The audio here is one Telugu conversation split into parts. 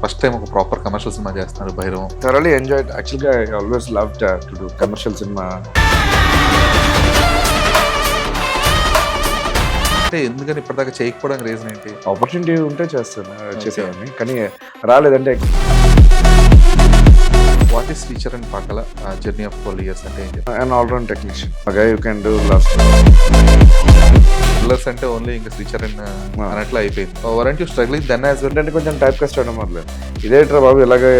ఫస్ట్ టైం ఒక ప్రాపర్ కమర్షియల్ సినిమా చేస్తున్నారు Bhairavam. thoroughly enjoyed. Actually, I always loved to do commercial cinema. అంటే ఎందుకని ఇప్పటిదాకా చేయకపోవడానికి రీజన్ ఏంటి? ఆపర్చునిటీ ఉంటే చేసేవాడిని కానీ రాలేదంటే. What is teacher and Pakala journey of 12 years అంటే ఏం చెప్తారు? an all-round technician. A guy who can do love. Thrillers అంటే ఓన్లీ ఇంకా టీచర్ అండ్ అన్నట్లు అయిపోయింది. Weren't you struggling then as well? అంటే కొంచెం టైప్ కాస్ట్ అవడం మొదలేదు. ఇదేట్రా బాబు ఇలాగే.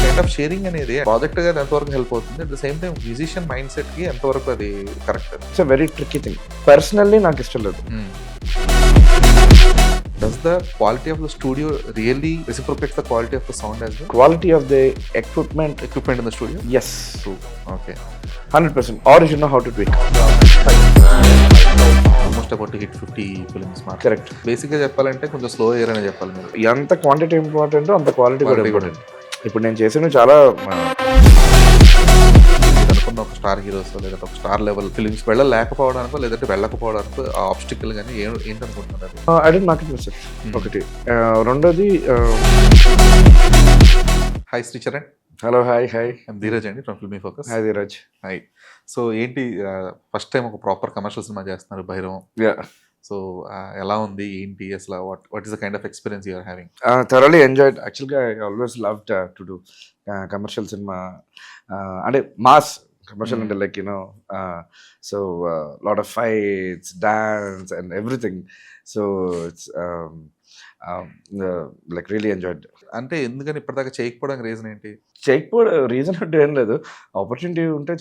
కైండ్ ఆఫ్ షేరింగ్ అనేది ప్రాజెక్ట్ గా ఎంతవరకు హెల్ప్ అవుతుంది, at the same time musician mindset కి ఎంతవరకు అది correct? It's a very tricky thing. Personally నాకు ఇష్టం లేదు. Does the quality of the studio really reciprocates the quality of the sound as well? Quality of the equipment In the studio? yes, True. Okay. 100%. Or you should know how to tweak. Almost about to hit 50 films mark. Correct. Basic గా చెప్పాలంటే కొంచెం స్లో ఇయర్ అని చెప్పాలి మీరు. ఎంత క్వాంటిటీ ఇంపార్టెంట్ అంత క్వాలిటీ కూడా Quality ఇంపార్టెంట్. ఇప్పుడు నేను చేసిన చాలా అనుకున్న ఒక స్టార్ హీరోస్ లేదంటే ఒక స్టార్ లెవెల్ ఫిలిమ్స్ వెళ్ళలేకపోవడానికో లేదంటే వెళ్ళకపోవడానికో ఆబ్స్టికల్ గానీ ఏంటనుకుంటున్నారు? అడిగి నాకు మెసేజ్ ఒకటి. రెండోది hi Sricharan. Hello hi hi. I'm Dheeraj అండి from filmy focus. Hi Dheeraj. Hi. So ఏంటి ఫస్ట్ టైం ఒక ప్రాపర్ కమర్షియల్ సినిమా చేస్తున్నారు భైరవం. యా. సో ఎలా ఉంది ఏంటి అసలు what is the kind of experience you are having? thoroughly enjoyed. Actually, I always loved to do commercial cinema. అంటే మాస్ commercial అంటే like so lot of fights, dance and everything. So it's like really enjoyed. అంటే ఎందుకని ఇప్పటిదాకా చేయకపోవడానికి రీజన్ ఏంటి? చేయకపోవడం రీజన్ అంటే ఏం లేదు. ఆపర్చునిటీ ఉంటే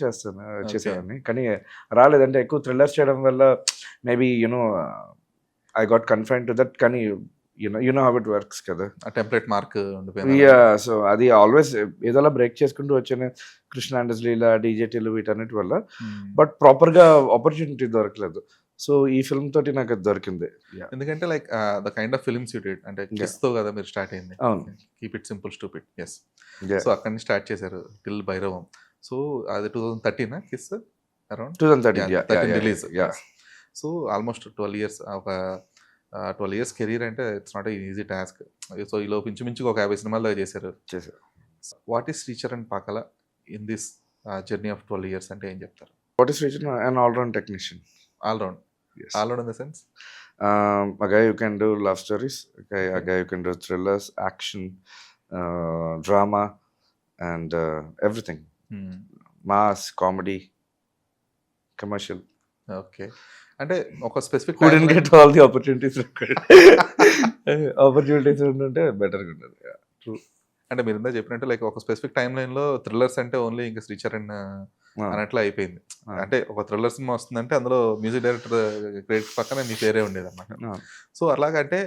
చేసేవాడిని కానీ రాలేదంటే ఎక్కువ థ్రిల్లర్స్ చేయడం వల్ల maybe I got confine to that. కానీ you know how it works కదా. ఆ టెంప్లెట్ మార్క్ ఉండిపోయింది. సో అది ఆల్వేస్ ఏదోలా బ్రేక్ చేసుకుంటూ వచ్చాను. కృష్ణ అండ్ లీలా, డీజేటీలు వీటన్నిటి వల్ల. బట్ ప్రాపర్గా ఆపర్చునిటీ దొరకలేదు. సో ఈ ఫిల్మ్ తోటి నాకు అది దొరికింది. ఎందుకంటే like the kind of films you did అంటే కిస్ తో కదా మీరు స్టార్ట్ అయింది. అవును. Keep it simple stupid. Yes. So అక్కడి నుంచి స్టార్ట్ చేశారు టిల్ భైరవం. సో అది 2013 Kiss around 2013 release. So almost 12 years ఒక 12 years కెరీర్ అంటే it's not easy task. So ఈ లోపు ఇంచుమించుగా ఒక 50 సినిమాలు చేశారు. What is Sricharan Pakala in this journey of 12 years అంటే ఏం చెప్తారు? What is Sricharan? an all-round technician. All round. Yes. All round in the sense A guy who can do love stories, a guy who can do thrillers, action, drama and everything. Mass, comedy, commercial. Okay. అంటే ఒక specific Couldn't get all the opportunities required. Opportunities ఉంటే బెటర్గా ఉంటుంది. ట్రూ. అంటే మీరు ఇందా చెప్పినట్టు లైక్ ఒక స్పెసిఫిక్ టైం లైన్ లో థ్రిల్లర్స్ అంటే ఓన్లీ ఇంకా శ్రీచరణ్ అన్నట్లు అయిపోయింది. అంటే ఒక థ్రిల్లర్ సినిమా వస్తుందంటే అందులో మ్యూజిక్ డైరెక్టర్ క్రెడిట్ పక్కన నీ పేరే ఉండేది అన్నమాట. సో అలాగంటే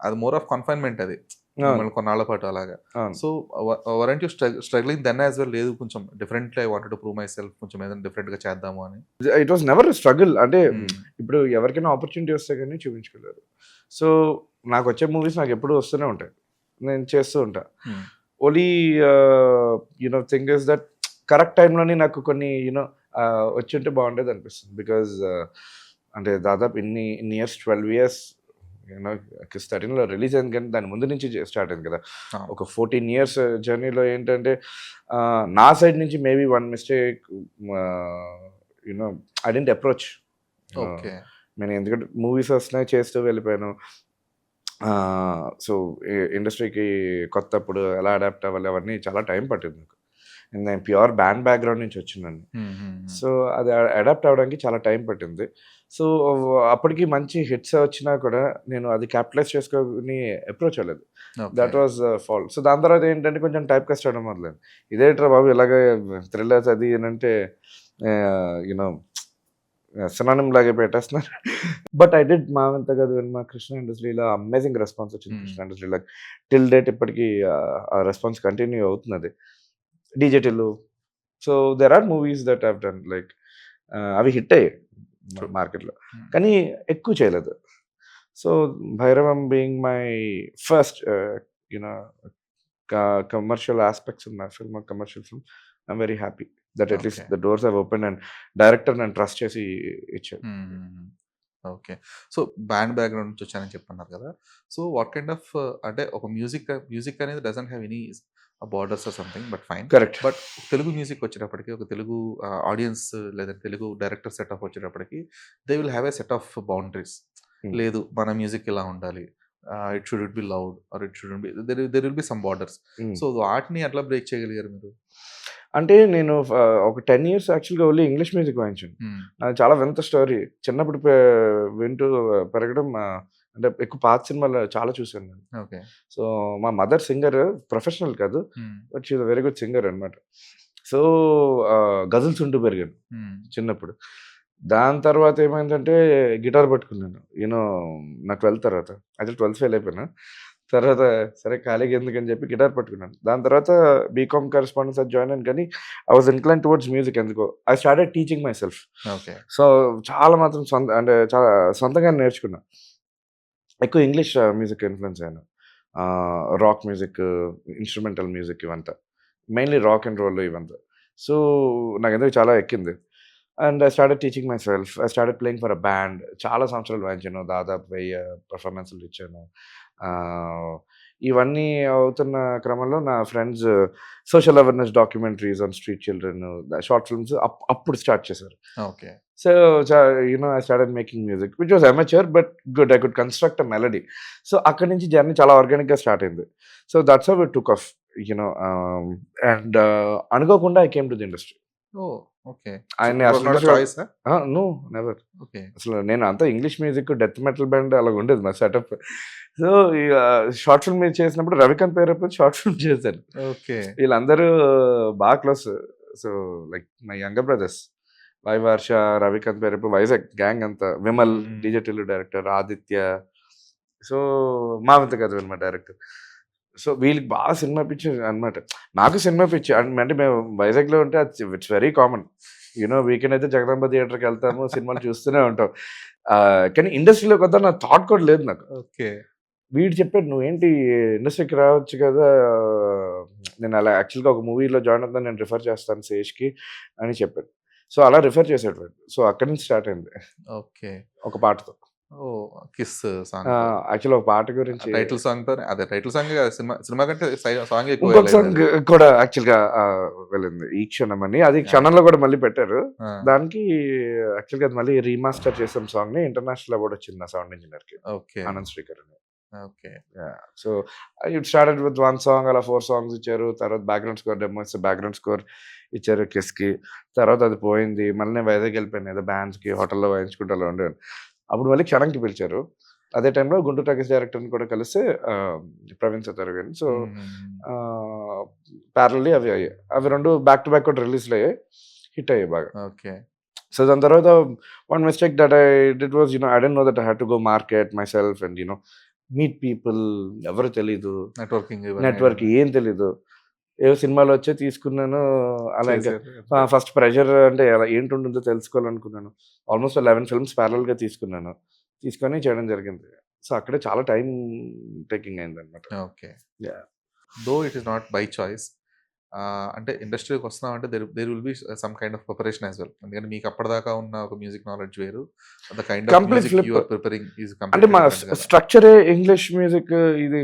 అది మోర్ ఆఫ్ కన్ఫైన్మెంట్ అది కొన్నాళ్ల పాటు అలాగా. So weren't you struggling then as well? లేదు కొంచెం differently I wanted to prove myself, కొంచెం ఏదైనా డిఫరెంట్ గా చేద్దాము అని. It was never struggle. అంటే ఇప్పుడు ఎవరికైనా ఆపర్చునిటీ వస్తే కానీ చూపించుకోలేరు. సో నాకు వచ్చే మూవీస్ నాకు ఎప్పుడు వస్తూనే ఉంటాయి, నేను చేస్తూ ఉంటా. Only thing is that correct టైంలోని నాకు కొన్ని వచ్చి ఉంటే బాగుండేది అనిపిస్తుంది. బికాజ్ అంటే దాదాపు ఇన్ని ఇయర్స్ 12 years 13లో రిలీజ్ అయింది కానీ దాని ముందు నుంచి స్టార్ట్ అయింది కదా. ఒక 14 years జర్నీలో ఏంటంటే నా సైడ్ నుంచి maybe one mistake I didn't approach. నేను ఎందుకంటే మూవీస్ వస్తున్నాయి చేస్తూ వెళ్ళిపోయాను. సో ఇండస్ట్రీకి కొత్తప్పుడు ఎలా అడాప్ట్ అవ్వాలి అవన్నీ చాలా టైం పట్టింది నాకు. నేను ప్యూర్ బ్యాండ్ బ్యాక్గ్రౌండ్ నుంచి వచ్చిందండి. సో అది అడాప్ట్ అవ్వడానికి చాలా టైం పట్టింది. సో అప్పటికి మంచి హిట్స్ వచ్చినా కూడా నేను అది క్యాపిటలైజ్ చేసుకొని అప్రోచ్ అవ్వలేదు. That was fault. సో దాని తర్వాత ఏంటంటే కొంచెం టైప్ కాస్ట్ అవడం మొదలైంది. ఇదేట్రా బాబు ఇలాగే థ్రిల్లర్స్ అది ఏంటంటే సినానిమ్ లాగే పెట్టేస్తున్నారు. బట్ ఐ డిడ్ మావంత కాదు మా కృష్ణ ఇండస్ట్రీలో అమేజింగ్ రెస్పాన్స్ వచ్చింది. కృష్ణ ఇండస్ట్రీలో టిల్ డేట్ ఇప్పటికీ ఆ రెస్పాన్స్ కంటిన్యూ అవుతున్నది. డీజేటీలు. So there are movies that have done like అవి హిట్ అయ్యాయి మార్కెట్లో కానీ ఎక్కువ చేయలేదు. So Bhairavam being my first commercial aspects ఉన్న film, commercial film, I'm very happy that at least the doors have open and director నన్ను ట్రస్ట్ చేసి ఇచ్చాడు. ఓకే. సో, బ్యాండ్ బ్యాక్‌గ్రౌండ్ నుంచి వచ్చానని చెప్పన్నారు కదా! సో, వాట్ కైండ్ ఆఫ్ అంటే ఒక మ్యూజిక్ అనేది doesn't have any borders or something but fine. Correct. But Telugu music వచ్చేటప్పటికి, ఒక తెలుగు ఆడియన్స్ లేదా తెలుగు డైరెక్టర్ సెటప్ వచ్చేటప్పటికి they will have a set of boundaries. లేదు మన మ్యూజిక్ ఇలా ఉండాలి. It shouldn't be loud or it shouldn't be there will be some borders. So, వాటిని ఎట్లా బ్రేక్ చేయగలిగారు మీరు? అంటే నేను ఒక 10 ఇయర్స్ యాక్చువల్‌గా ఓన్లీ ఇంగ్లీష్ మ్యూజిక్ వాయించాను. నాది చాలా వింత స్టోరీ. చిన్నప్పుడు వింటూ పెరగడం అంటే ఎక్కువ పాత సినిమాలు చాలా చూసాను నేను. ఓకే. సో, మా మదర్ సింగర్, ప్రొఫెషనల్ కాదు. But she is a very good singer అనమాట. సో, గజల్స్ వింటూ పెరిగాను చిన్నప్పుడు. దాని తర్వాత ఏమైందంటే గిటార్ పట్టుకున్నాను. నా 12th తర్వాత. యాక్చువల్లీ 12th ఫెయిల్ అయిపోయాను. తర్వాత సరే ఖాళీగా ఎందుకని చెప్పి గిటార్ పట్టుకున్నాను. దాని తర్వాత బీకామ్ కరెస్పాండెన్స్ అది జాయిన్ అయ్యాను కానీ I was inclined towards music ఎందుకో. I started teaching myself. Okay. So, చాలా మాత్రం అంటే చాలా సొంతంగా నేర్చుకున్నా. ఎక్కువ ఇంగ్లీష్ మ్యూజిక్ ఇన్‌ఫ్లుయెన్స్ అయ్యాను. రాక్ మ్యూజిక్, ఇన్‌స్ట్రుమెంటల్ మ్యూజిక్ ఇవంతా. మెయిన్‌లీ రాక్ అండ్ రోల్ ఇవంతా. సో, నాకెందుకో చాలా ఎక్కింది. And I started teaching myself. I started playing for a band. చాలా సంవత్సరాలు వాయించాను. దాదాపు 1000 పెర్ఫార్మన్స్‌లు ఇచ్చాను. ఇవన్నీ అవుతున్న క్రమంలో నా friends social awareness documentaries on street children, short films అప్పుడు స్టార్ట్ చేశారు. Okay. So, I started making music which was amateur but good. I could construct a melody. So, అక్కడి నుంచి జర్నీ చాలా ఆర్గానిక్‌గా స్టార్ట్ అయింది. So, that's how it took off. And అనుకోకుండా I came to the industry. Oh! Okay. ఆయన్ని ఇట్ వాస్ అసలు నాట్ ఎ ఇండస్ట్రీలో చాయిసా? No never. ఓకే. అసలు నేను అంతా English music, death metal band అలాగ ఉండేది నా సెటప్. సో, ఇగ షార్ట్ ఫిల్మ్ చేసినప్పుడు రవికాంత్ పేరప్ప షార్ట్ ఫిల్మ్ చేశాను. ఓకే. వీళ్ళందరూ బాగా close. So, like my younger brothers. వాయి వర్ష, రవికాంత్ పేరప్ప, వైజాగ్ గ్యాంగ్ అంతా. Vimal, DJ Tillu director, Aditya. So, మావంత కదవన్ మా డైరెక్టర్. సో, వీళ్ళకి బాగా సినిమా పిచ్చి అనమాట. నాకు సినిమా పిచ్చి. అంటే మేము వైజాగ్‌లో ఉంటే ఇట్స్ వెరీ కామన్. వీకెండ్ అయితే జగదాంబ థియేటర్‌కి వెళ్తాము. సినిమాలు చూస్తూనే ఉంటాం. కానీ ఇండస్ట్రీలోకి వద్దాం నా థాట్ కూడా లేదు నాకు. ఓకే. వీడు చెప్పాడు, "నువ్వేంటి ఇండస్ట్రీకి రావచ్చు కదా! నేను అలా యాక్చువల్‌గా ఒక మూవీలో జాయిన్ అవుతాను. నేను రిఫర్ చేస్తాను శేష్‌కి" అని చెప్పాడు. సో, అలా రిఫర్ చేసాడు వాడు. సో, అక్కడి నుంచి స్టార్ట్ అయింది ఓకే. ఒక పాటతో. ఓహ్! 'Kiss' song. యాక్చువల్‌గా ఒక పాట గురించి టైటిల్ సాంగ్‌తోనే అదే టైటిల్ సాంగే కాదు, సినిమా కంటే సాంగ్ ఎక్కువ ఇంకొక హైలైట్ సాంగ్ అది. కూడా యాక్చువల్‌గా వెళ్ళింది. 'ఈ క్షణం' అని. అది క్షణంలో కూడా మళ్ళీ పెట్టారు. ఆ! దానికి యాక్చువల్‌గా అది మళ్ళీ రీమాస్టర్ చేసాం సాంగ్‌ని. ఇంటర్నేషనల్ అవార్డ్ వచ్చింది నా సౌండ్ ఇంజినీర్‌కి. ఓకే. ఆనంద్ శ్రీకర్ అని. Okay. So, it started with 1 song అలా 4 సాంగ్స్ ఇచ్చారు. తర్వాత బ్యాక్‌గ్రౌండ్ స్కోర్ డెమో ఇస్తే బ్యాక్‌గ్రౌండ్ స్కోర్ ఇచ్చారు 'కిస్‌కి'. తర్వాత అది పోయింది. మళ్ళీ నేను వైజాగ్ వెళ్ళిపోయాను. ఏదో బ్యాండ్స్‌కి, హోటల్‌లో వాయించుకుంటూ అలా ఉండేవాడిని. అప్పుడు మళ్ళీ 'క్షణంకి' పిలిచారు. అదే టైంలో 'గుంటూరు టాకీస్' డైరెక్టర్‌ని కూడా కలిసి ప్రవీణ్ సత్తారు గారిని. సో, ప్యారలల్లీ అవి అయ్యాయి. అవి 2 బ్యాక్ టు బ్యాక్ కూడా రిలీజ్‌లు అయ్యాయి. హిట్ అయ్యాయి బాగా. ఓకే. సో, దాని తర్వాత one mistake that I did was I didn't know that I had to go market myself and meet people. ఎవరు తెలీదు. నెట్వర్కింగ్ నెట్వర్క్ ఏం తెలీదు. ఏవో సినిమాలు వచ్చాయి తీసుకున్నాను. అలా ఇంకా చేశారు. ఫస్ట్ ప్రెషర్ అంటే ఎలా ఏంటుంటుందో తెలుసుకోవాలనుకున్నాను. ఆల్మోస్ట్ 11 ఫిల్మ్స్ ప్యారలల్‌గా తీసుకున్నాను. తీసుకొని చేయడం జరిగింది. సో, అక్కడే చాలా టైమ్ టేకింగ్ అయిందనమాట. Okay. Yeah! Though it is not by choice. అంటే ఇండస్ట్రీకి వస్తున్నామంటే there will be some kind of preparation as well. ఎందుకంటే మీకు అప్పటిదాకా ఉన్న ఒక మ్యూజిక్ నాలెడ్జ్ వేరు. The kind of complete music flip. You are preparing is అంటే కంప్లీట్లీ మా డిఫరెంట్ కదా! స్ట్రక్చరే ఇంగ్లీష్ మ్యూజిక్ ఇది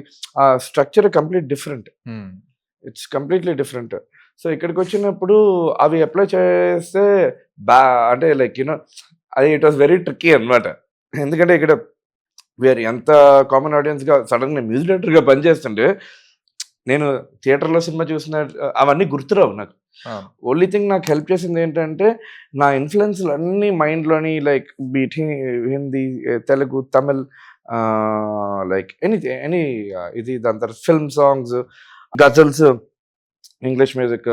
స్ట్రక్చరే complete different. Hmm. It's completely different. So, ఇక్కడికొచ్చినప్పుడు అవి అప్లై చేస్తే అంటే లైక్ అది ఇట్ వాస్ వెరీ ట్రిక్కీ అనమాట. ఎందుకంటే ఇక్కడ వేరే ఎంత కామన్ ఆడియన్స్‌గా సడెన్‌గా మ్యూజిక్ డైరెక్టర్‌గా పనిచేస్తుంటే, నేను థియేటర్‌లో సినిమా చూసిన అవన్నీ గుర్తురావు నాకు. అవును. ఓన్లీ థింగ్ నాకు హెల్ప్ చేసింది ఏంటంటే, నా ఇన్‌ఫ్లుయెన్స్‌లన్నీ మైండ్‌లోని like Hindi, Telugu, Tamil like any ఇది దాని తర్వాత film songs, ghazals, English music,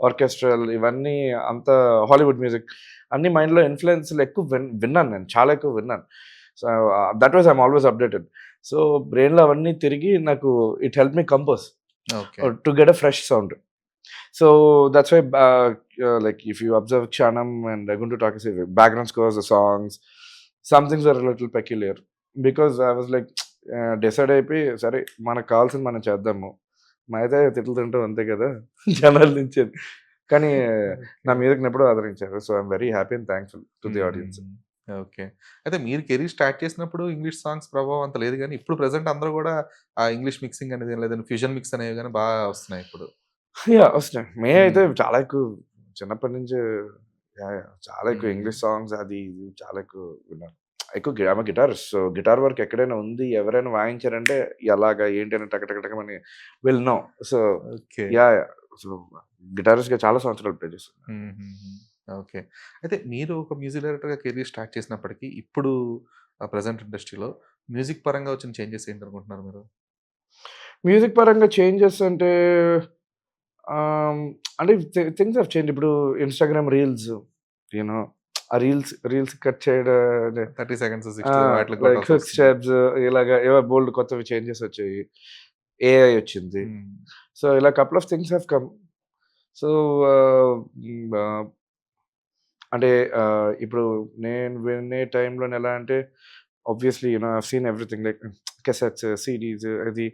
orchestral ఇవన్నీ అంతా హాలీవుడ్ మ్యూజిక్ అన్నీ మైండ్‌లో ఇన్‌ఫ్లుయెన్స్‌లు ఎక్కువ విన్నాను నేను. చాలా ఎక్కువ విన్నాను. So, that was I'm always updated. So, బ్రెయిన్‌లో అవన్నీ తిరిగి నాకు it help me compose okay. To get a fresh sound. So, that's why like if you observe Chanam and Guntur Talkies background scores, the songs, some things are a little peculiar because I was like decide అయిపోయి సరే మనకు కావాల్సింది మనం చేద్దాము. అయితే తిట్లు తింటాం అంతే కదా జనాల నుంచి అని. కానీ నా మ్యూజిక్‌ని ఎప్పుడూ ఆదరించారు. So, I'm very happy and thankful to the audience. Okay. అయితే మీరు కెరీర్ స్టార్ట్ చేసినప్పుడు ఇంగ్లీష్ సాంగ్స్ ప్రభావం అంత లేదు గానీ, ఇప్పుడు ప్రెజెంట్ అందరూ గూడా ఆ ఇంగ్లీష్ మిక్సింగ్ అనేది లేదంటే ఫ్యూజన్ మిక్స్ అనేవి గాని వస్తున్నాయి ఇప్పుడు. వస్తున్నాయి. అయితే హ్మ్. చాలా ఎక్కువ చిన్నప్పటి నుంచి చాలా ఎక్కువ హ్మ్. ఇంగ్లీష్ సాంగ్స్ అది ఇది చాలా ఎక్కువ విన్నాను. ఎక్కువ ఆమె గిటారిస్ట్. సో, గిటార్ వర్క్ ఎక్కడైనా ఉంది, ఎవరైనా వాయించారంటే ఎలాగా ఏంటి అని టక టక టకమని will know. So, okay. Yeah! So, గిటారిస్ట్‌గా చాలా సంవత్సరాలు ప్లే చేశాను. హుహుహు. ఓకే. అయితే మీరు ఒక మ్యూజిక్ డైరెక్టర్‌గా కెరీర్ స్టార్ట్ చేసినప్పటికి, ఇప్పుడు ప్రెజెంట్ ఇండస్ట్రీలో మ్యూజిక్ పరంగా వచ్చిన చేంజెస్ ఏంటనుకుంటున్నారు మీరు? మ్యూజిక్ పరంగా చేంజెస్ అంటే ఆహ్, అంటే థింగ్స్ హావ్ చేంజ్డ్. ఇప్పుడు ఇన్‌స్టాగ్రామ్ రీల్స్ యూ నో ఆ రీల్స్ కట్ చేయడం అదే 30 సెకండ్స్, ఆ! 60 వాటిలకి లైక్ హుక్ కొట్టాల్సొస్తుంది. స్టెప్స్ ఇలాగ ఏవో బోలెడు కొత్తవి చేంజెస్ వచ్చాయి. ఏఐ వచ్చింది. హ్మ్. సో, ఇలా couple of things have come. So, ah, అంటే ఇప్పుడు నేను వినే టైంలోనే ఎలా అంటే obviously you know I have seen everything like cassettes, CDs అది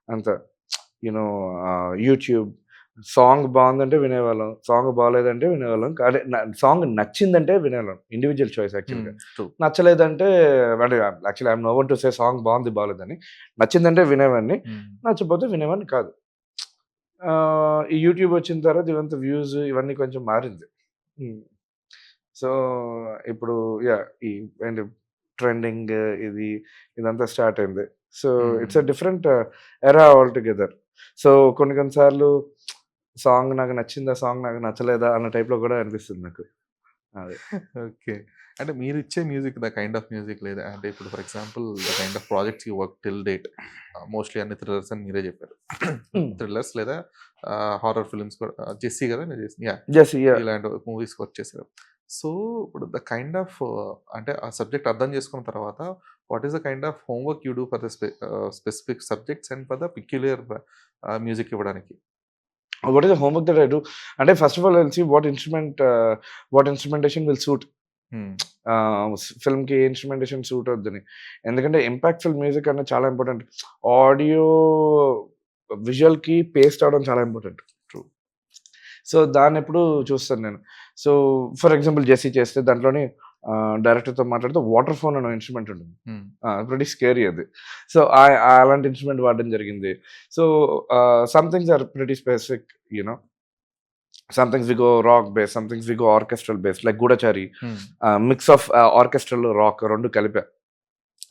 అంతా. యూ నో యూట్యూబ్ సాంగ్ బావుందంటే వినేవాళ్ళం. సాంగ్ బాలేదంటే వినేవాళ్ళం. కానీ సాంగ్ నచ్చిందంటే వినేవాళ్ళం. ఇండివిడ్యువల్ చాయిస్ హ్మ్. యాక్చువల్‌గా. ట్రూ. నచ్చలేదంటే అంటే actually I am no one to say song బావుంది, బాలేదని. నచ్చిందంటే వినేవాడిని. హ్మ్. నచ్చకపోతే వినేవాడిని కాదు. ఈ యూట్యూబ్ వచ్చిన తర్వాత ఇవంతా వ్యూస్ ఇవన్నీ కొంచెం మారింది. హ్మ్. సో, ఇప్పుడు ఈ ఏంటి ట్రెండింగ్ ఇది ఇదంతా స్టార్ట్ అయింది. సో, హ్మ్. ఇట్స్ ఎ డిఫరెంట్ ఎరా ఆల్‌టుగెదర్. సో, కొన్ని కొన్ని సార్లు సాంగ్ నాకు నచ్చిందా? సాంగ్ నాకు నచ్చలేదా? అన్న టైప్‌లో కూడా అనిపిస్తుంది నాకు. అదే. ఓకే. అంటే మీరిచ్చే music the kind of music లేదా అంటే ఇప్పుడు for example the kind of projects you work till date mostly అన్ని థ్రిల్లర్స్ అని మీరే చెప్పారు. హ్మ్. థ్రిల్లర్స్ లేదా హారర్ ఫిల్మ్స్ కూడా 'జెస్సీ' గదా! మీరు చేసింది. యాహ్! యెస్. యాహ్! ఇలాంటి మూవీస్‌కి వర్క్ చేశారు. సో, ఇప్పుడు ద కైండ్ ఆఫ్ అంటే ఆ సబ్జెక్ట్ అర్థం చేసుకున్న తర్వాత what is the kind of homework you do for the specific subjects and for the peculiar music ఇవ్వడానికి? What is the homework that I do? అంటే first of all I will see what instrumentation will suit. Hmm. ఫిల్మ్‌కి ఏ ఇన్‌స్ట్రుమెంటేషన్ సూట్ అవుద్దని. ఎందుకంటే ఇంపాక్ట్‌ఫుల్ మ్యూజిక్ అనేది చాలా ఇంపార్టెంట్. ఆడియో విజువల్‌కి పేస్ట్ అవ్వడం చాలా ఇంపార్టెంట్. ట్రూ. సో, దాన్నెప్పుడు చూస్తాను నేను. సో, ఫర్ ఎగ్జాంపుల్ 'జెస్సీ' చేస్తే దాంట్లోని డైరెక్టర్‌తో మాట్లాడితే వాటర్ ఫోన్ అనే ఇన్‌స్ట్రుమెంట్ ఉంటుంది. హ్మ్. ప్రెటీ స్కేరీ అది. సో, అలాంటి ఇన్‌స్ట్రుమెంట్ వాడడం జరిగింది. So, some things are pretty specific you know. Some things we go rock base, some things we go orchestral base like 'Goodachari' hmm. Mix of orchestral, rock 2 కలిపా.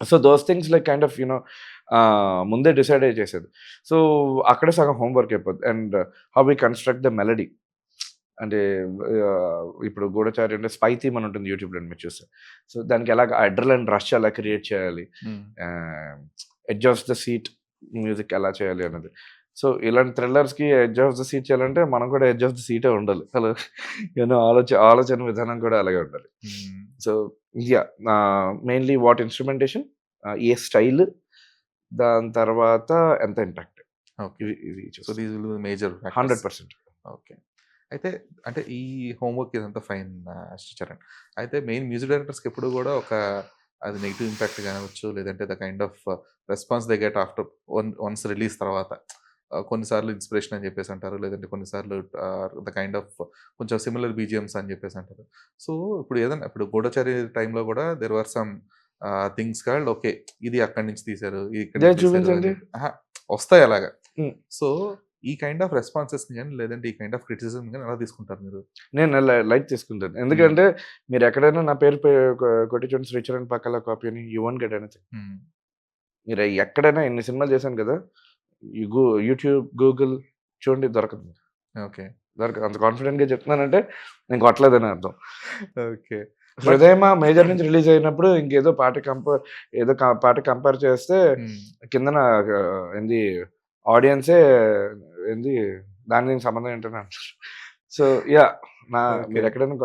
So, those things like kind of you know ముందే డిసైడ్ అయ్యి చేసేది. సో, అక్కడే సగం హోమ్ వర్క్ అయిపోద్ది. And how we construct the melody. అంటే ఇప్పుడు 'గూఢచారి' అంటే 'స్పై థీమ్' అని ఉంటుంది యూట్యూబ్‌లో మీరు చూస్తే. సో, దానికి ఎలాగ అడ్రినలిన్ రష్ ఎలా క్రియేట్ చేయాలి, హ్మ్. ఆహ్, edge of the seat music ఎలా చేయాలి అన్నది. సో, ఇలాంటి థ్రిల్లర్స్‌కి ఎడ్జ్ ఆఫ్ ద సీట్ చేయాలంటే మనం కూడా ఎడ్జ్ ఆఫ్ ద సీటే ఉండాలి. అసలు ఆలోచన విధానం కూడా అలాగే ఉండాలి. హ్మ్. So, mainly what instrumentation, A style, దాని తర్వాత ఎంత ఇంపాక్ట్. ఓకే. ఇవి ఇవి సో, చూస్తాను. These will be major factors. 100%. Okay. అయితే అంటే ఈ హోంవర్క్ ఇదంతా ఫైన్ చరణ్. అయితే మెయిన్ మ్యూజిక్ డైరెక్టర్స్‌కి ఎప్పుడు గూడా అది నెగెటివ్ ఇంపాక్ట్ కావచ్చు. లేదంటే the kind of response they get after once release తర్వాత. కొన్నిసార్లు ఇన్‌స్పిరేషన్ అని జెప్పేసి అంటారు. లేదంటే కొన్నిసార్లు ద కైండ్ ఆఫ్ కొంచెం సిమిలర్ బీజీఎమ్స్ అని జెప్పేసి అంటారు. సో, ఇప్పుడు ఏదన్నా ఇప్పుడు 'గూఢచారి' టైమ్‌లో గూడా there were some things called okay. ఇది అక్కడి నుంచి తీశారు. ఇది ఇక్కడి నుంచి తీశారు అని చూపించండి. జెప్పి వస్తాయి అలాగా. హ్మ్. సో, ఈ కైండ్ ఆఫ్ రెస్పాన్సెస్‌ని గాని, లేదంటే ఈ కైండ్ ఆఫ్ క్రిటిసిజం గాని ఎలా తీసుకుంటారు మీరు? నేను లైట్ తీసుకుంటాను. హ్మ్. ఎందుకంటే మీరెక్కడైనా నా పేరు కొట్టి చూడండి 'శ్రీచరణ్ పక్కల కాపీ' అని యూ వోంట్ గెట్ ఎనిథింగ్. హ్మ్. మీరు ఎక్కడైనా ఎన్ని సినిమాలు చేశాను కదా! యూట్యూబ్, గూగుల్ చూడండి దొరకదు. ఓకే. దొరకదు. అంత కాన్ఫిడెంట్‌గా చెప్తున్నానంటే నేను కొట్టలేదని అర్థం. ఓకే. బట్ 'హృదయమా' మేజర్ నుంచి రిలీజ్ అయినప్పుడు ఇంకేదో పాట కంపేర్ చేస్తే హ్మ్. కిందన ఏంది ఆడియన్సే ఏంది దానికి సంబంధం ఏంటని అంటారు. So, yeah! ఓకే. మీరెక్కడైనా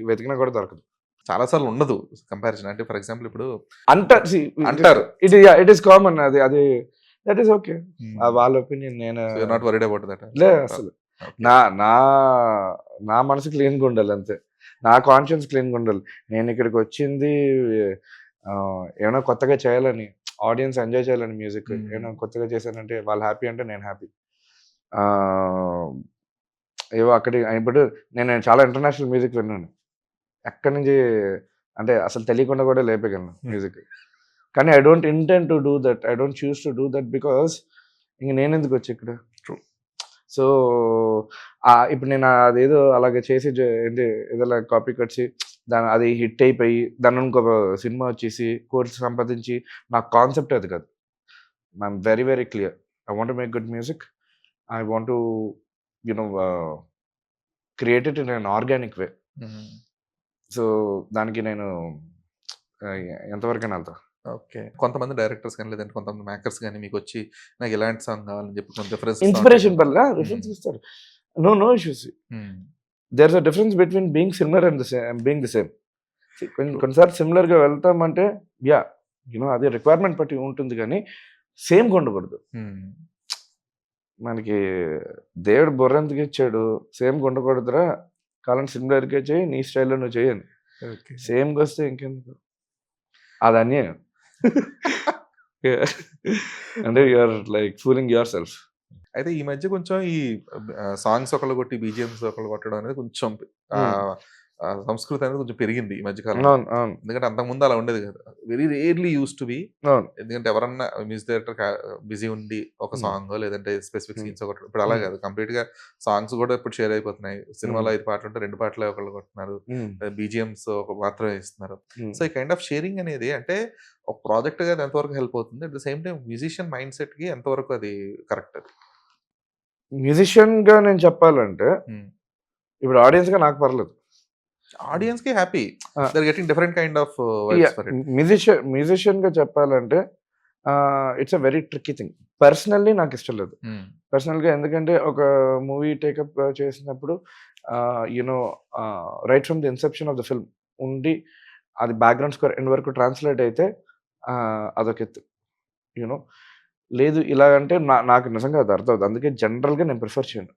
వెతికినా కూడా దొరకదు. చాలా సార్లు ఉండదు కంపారిజన్. అంటే ఫర్ ఎగ్జాంపుల్ ఇప్పుడు అంటారు. సీ అంటారు. ఇట్ ఈస్ కామన్ అది దట్ ఈస్ ఓకే. హ్మ్. వాళ్ళ ఒపీనియన్ నేను so, you are not worried about that at all. అసలు. ఓకే. నా నా నా మనసు క్లీన్‌గా ఉండాలి అంతే. నా కాన్షియన్స్ క్లీన్‌గా ఉండాలి. నేను ఇక్కడికొచ్చింది ఏమైనా కొత్తగా చేయాలని, ఆడియన్స్ ఎంజాయ్ చేయాలని మ్యూజిక్. హ్మ్. ఏమైనా కొత్తగా చేశానంటే వాళ్ళు హ్యాపీ అంటే నేను హ్యాపీ. ఆహ్, ఏవో ఇప్పుడు నేను చాలా ఇంటర్నేషనల్ మ్యూజిక్ విన్నాను. ఎక్కడి నుంచి అంటే అసలు తెలియకుండా కూడా లేపగలను మ్యూజిక్. కానీ I don't intend to do that, I don't choose to do that because ఇంక నేను ఎందుకు వచ్చి ఇక్కడ. True. సో ఇప్పుడు నేను అదేదో అలాగే చేసి ఏంటి ఏదో కాపీ కట్సి దాని అది హిట్ అయిపోయి దాని ఇంకొక సినిమా వచ్చేసి కోర్స్ సంపాదించి నా కాన్సెప్ట్ అది కాదు. I'm very very clear. I want make good music. I want to you know create it in an organic way. So దానికి నేను ఎంతవరకైనా వెళ్తా. ఓకే. కొంతమంది డైరెక్టర్స్ కానీ లేదంటే కొంతమంది మేకర్స్ కానీ మీకు వచ్చి నాకు ఇలాంటి సాంగ్ కావాలని చెప్పి కొంత రిఫరెన్స్ ఇన్స్పిరేషన్ వల్ల రిఫరెన్స్ ఇస్తారు. No issues. There is a difference between being similar and being the same. కొన్నిసార్లు సిమిలర్గా వెళ్తామంటే యా అది రిక్వైర్మెంట్ బట్టి ఉంటుంది, కానీ సేమ్ ఉండకూడదు. మనకి దేవుడు బుర్ర ఎందుకు ఇచ్చాడు, సేమ్ ఉండకూడదురా, కాలం సిమిలర్గా చేయి, నీ స్టైల్లో నువ్వు చేయని. సేమ్గా వస్తే ఇంకెందుకు, అది అన్యాయం. అంటే you're like fooling yourself. అయితే ఈ మధ్య కొంచెం ఈ సాంగ్స్ ఒకళ్ళు కొట్టి బీజిఎంస్ ఒకళ్ళు కొట్టడం అనేది కొంచెం సంస్కృతి అనేది కొంచెం పెరిగింది ఈ మధ్య కాలంలో. ఎందుకంటే అంతకుముందు అలా ఉండేది కదా. Very rarely use to B. ఎందుకంటే ఎవరన్నా మ్యూజిక్ డైరెక్టర్ బిజీ ఉండి ఒక సాంగ్ లేదంటే స్పెసిఫిక్ సీన్స్ ఒకటి, ఇప్పుడు అలా కాదు. కంప్లీట్ గా సాంగ్స్ కూడా ఇప్పుడు షేర్ అయిపోతున్నాయి. సినిమాలో 5 పాటలు ఉంటే 2 పాటలే ఒకళ్ళు కొడుతున్నారు, బీజిఎంస్ ఒక మాత్రమే ఇస్తున్నారు. సో ఈ కైండ్ ఆఫ్ షేరింగ్ అనేది అంటే ఒక ప్రాజెక్ట్ గా ఎంతవరకు హెల్ప్ అవుతుంది, at the same time musician mindset కి ఎంతవరకు అది కరెక్ట్? అది మ్యూజిషియన్ గా నేను చెప్పాలంటే ఇప్పుడు ఆడియన్స్ గా నాకు పర్లేదు. ఆడియన్స్ కి happy, they are getting different kind of musician గా చెప్పాలంటే it's a very tricky thing. Personally నాకు ఇష్టం లేదు పర్సనల్ గా. ఎందుకంటే ఒక మూవీ టేకప్ చేసినప్పుడు you know right from the inception of the film ఉండి అది బ్యాక్గ్రౌండ్ స్కోర్ ఎండ్ వరకు ట్రాన్స్లేట్ అయితే అదొక ఎత్తు. యూనో లేదు ఇలాగంటే నాకు నిజంగా అది అర్థం అవుతుంది. అందుకే జనరల్గా నేను ప్రిఫర్ చేయను.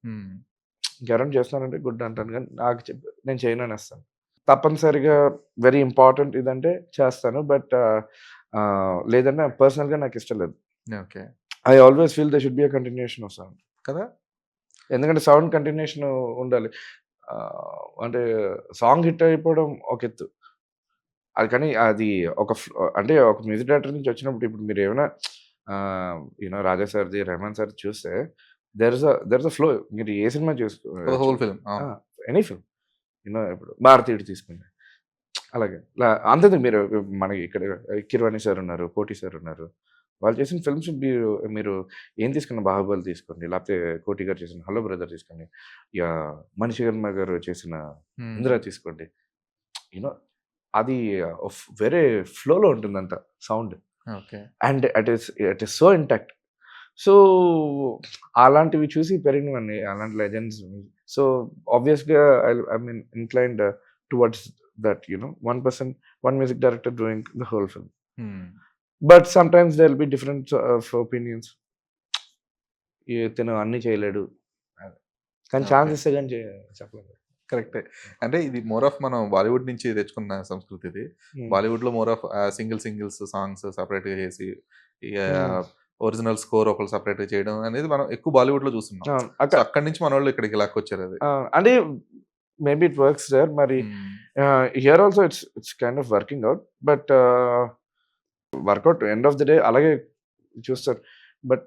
ఎవరైనా చేస్తున్నానంటే గుడ్ అంటాను, కానీ నాకు నేను చేయను అనేస్తాను. తప్పనిసరిగా వెరీ ఇంపార్టెంట్ ఇదంటే చేస్తాను, బట్ లేదంటే పర్సనల్గా నాకు ఇష్టం లేదు. Okay. I always feel they should be a continuation of sound కదా. ఎందుకంటే సౌండ్ కంటిన్యూషన్ ఉండాలి. అంటే సాంగ్ హిట్ అయిపోవడం ఒక ఎత్తు, అది కానీ అది ఒక అంటే ఒక మ్యూజిక్ డైరెక్టర్ నుంచి వచ్చినప్పుడు ఇప్పుడు మీరు ఏమైనా యూనో రాజా సార్ది, రెహమాన్ సార్ చూస్తే దెర్ ఇస్ అ ఫ్లో. మీరు ఏ సినిమా చూసుకో, whole film, any film, you know ఇప్పుడు భారతీయుడు తీసుకోండి, అలాగే అంతేందుకు మీరు మనకి ఇక్కడ కిరవాణి సార్ ఉన్నారు, కోటి సార్ ఉన్నారు, వాళ్ళు చేసిన ఫిల్మ్స్ మీరు ఏం తీసుకున్న బాహుబలి తీసుకోండి, లేకపోతే కోటి గారు చేసిన హలో బ్రదర్ తీసుకోండి, మనిషి శర్మ గారు చేసిన ఇందిరా తీసుకోండి, యూనో అది వేరే ఫ్లోలో ఉంటుంది అంత sound. And it is so intact. So అలాంటివి చూసి పెరిగినవన్నీ అలాంటి లెజెండ్స్. సో ఆబ్వియస్గా I mean inclined towards that, one person, one music director doing the whole film. But sometimes there will be different of opinions. ఇతను అన్ని చేయలేడు కానీ ఛాన్స్ ఇస్తే కానీ చెప్పలేదు. కరెక్టే. అంటే ఇది మోర్ ఆఫ్ మనం బాలీవుడ్ నుంచి తెచ్చుకున్న సంస్కృతి ఇది. బాలీవుడ్ లో more of singles songs separate గా చేసి ఒరిజినల్ స్కోర్ ఒకళ్ళు సపరేట్ గా చేయడం అనేది మనం ఎక్కువ బాలీవుడ్ లో చూస్తున్నాం. అక్కడి నుంచి మన వాళ్ళు ఇక్కడికి లాక్కొచ్చారు. అది అంటే మేబీ ఇట్ వర్క్స్ దేర్. మరి here also it's kind of working out, but work out end of the day అలాగే చూస్తారు. బట్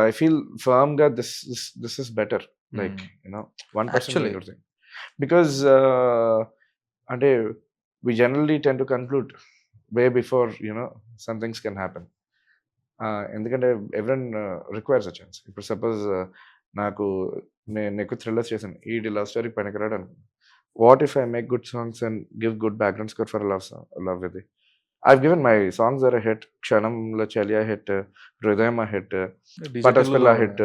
ఐ ఫీల్ ఫర్మ్ గా this is better, like 1% because అంటే we generally tend to conclude way before some things can happen. ఎందుకంటే ఎవ్రీవన్ రిక్వైర్స్ అ ఛాన్స్. ఇప్పుడు సపోజ్ నేను ఎక్కువ థ్రిల్లర్స్ చేశాను, ఈ లవ్ స్టోరీకి పనికిరాడు అనుకో. What if I make good songs and give good background score for love with it. I've given my songs are a hit. క్షణంలో చలియా హిట్, హృదయమా హిట్, పటస్పిల్ల హిట్,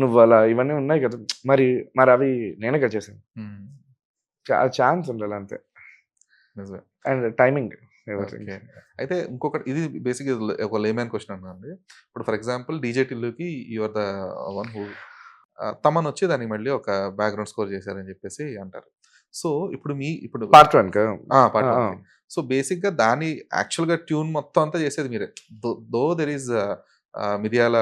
నువ్వలా ఇవన్నీ ఉన్నాయి కదా. మరి అవి నేనే కదా చేశాను. ఛాన్స్ ఉండాలి అంతే, అండ్ టైమింగ్. అయితే ఇంకొకటి, ఇది బేసిక్ ఒక లేమ్యాన్ క్వశ్చన్ అన్నాండి. ఇప్పుడు ఫర్ ఎగ్జాంపుల్ డీజే టిల్లుకి your the one who Thaman వచ్చి దానికి మళ్ళీ ఒక బ్యాక్గ్రౌండ్ స్కోర్ చేశారని చెప్పేసి అంటారు. సో ఇప్పుడు పార్ట్ 1 పార్ట్ 1. సో బేసిక్ గా దాని యాక్చువల్ గా ట్యూన్ మొత్తం అంతా చేసేది మీరే. దో దెర్ ఈస్ మిరియాల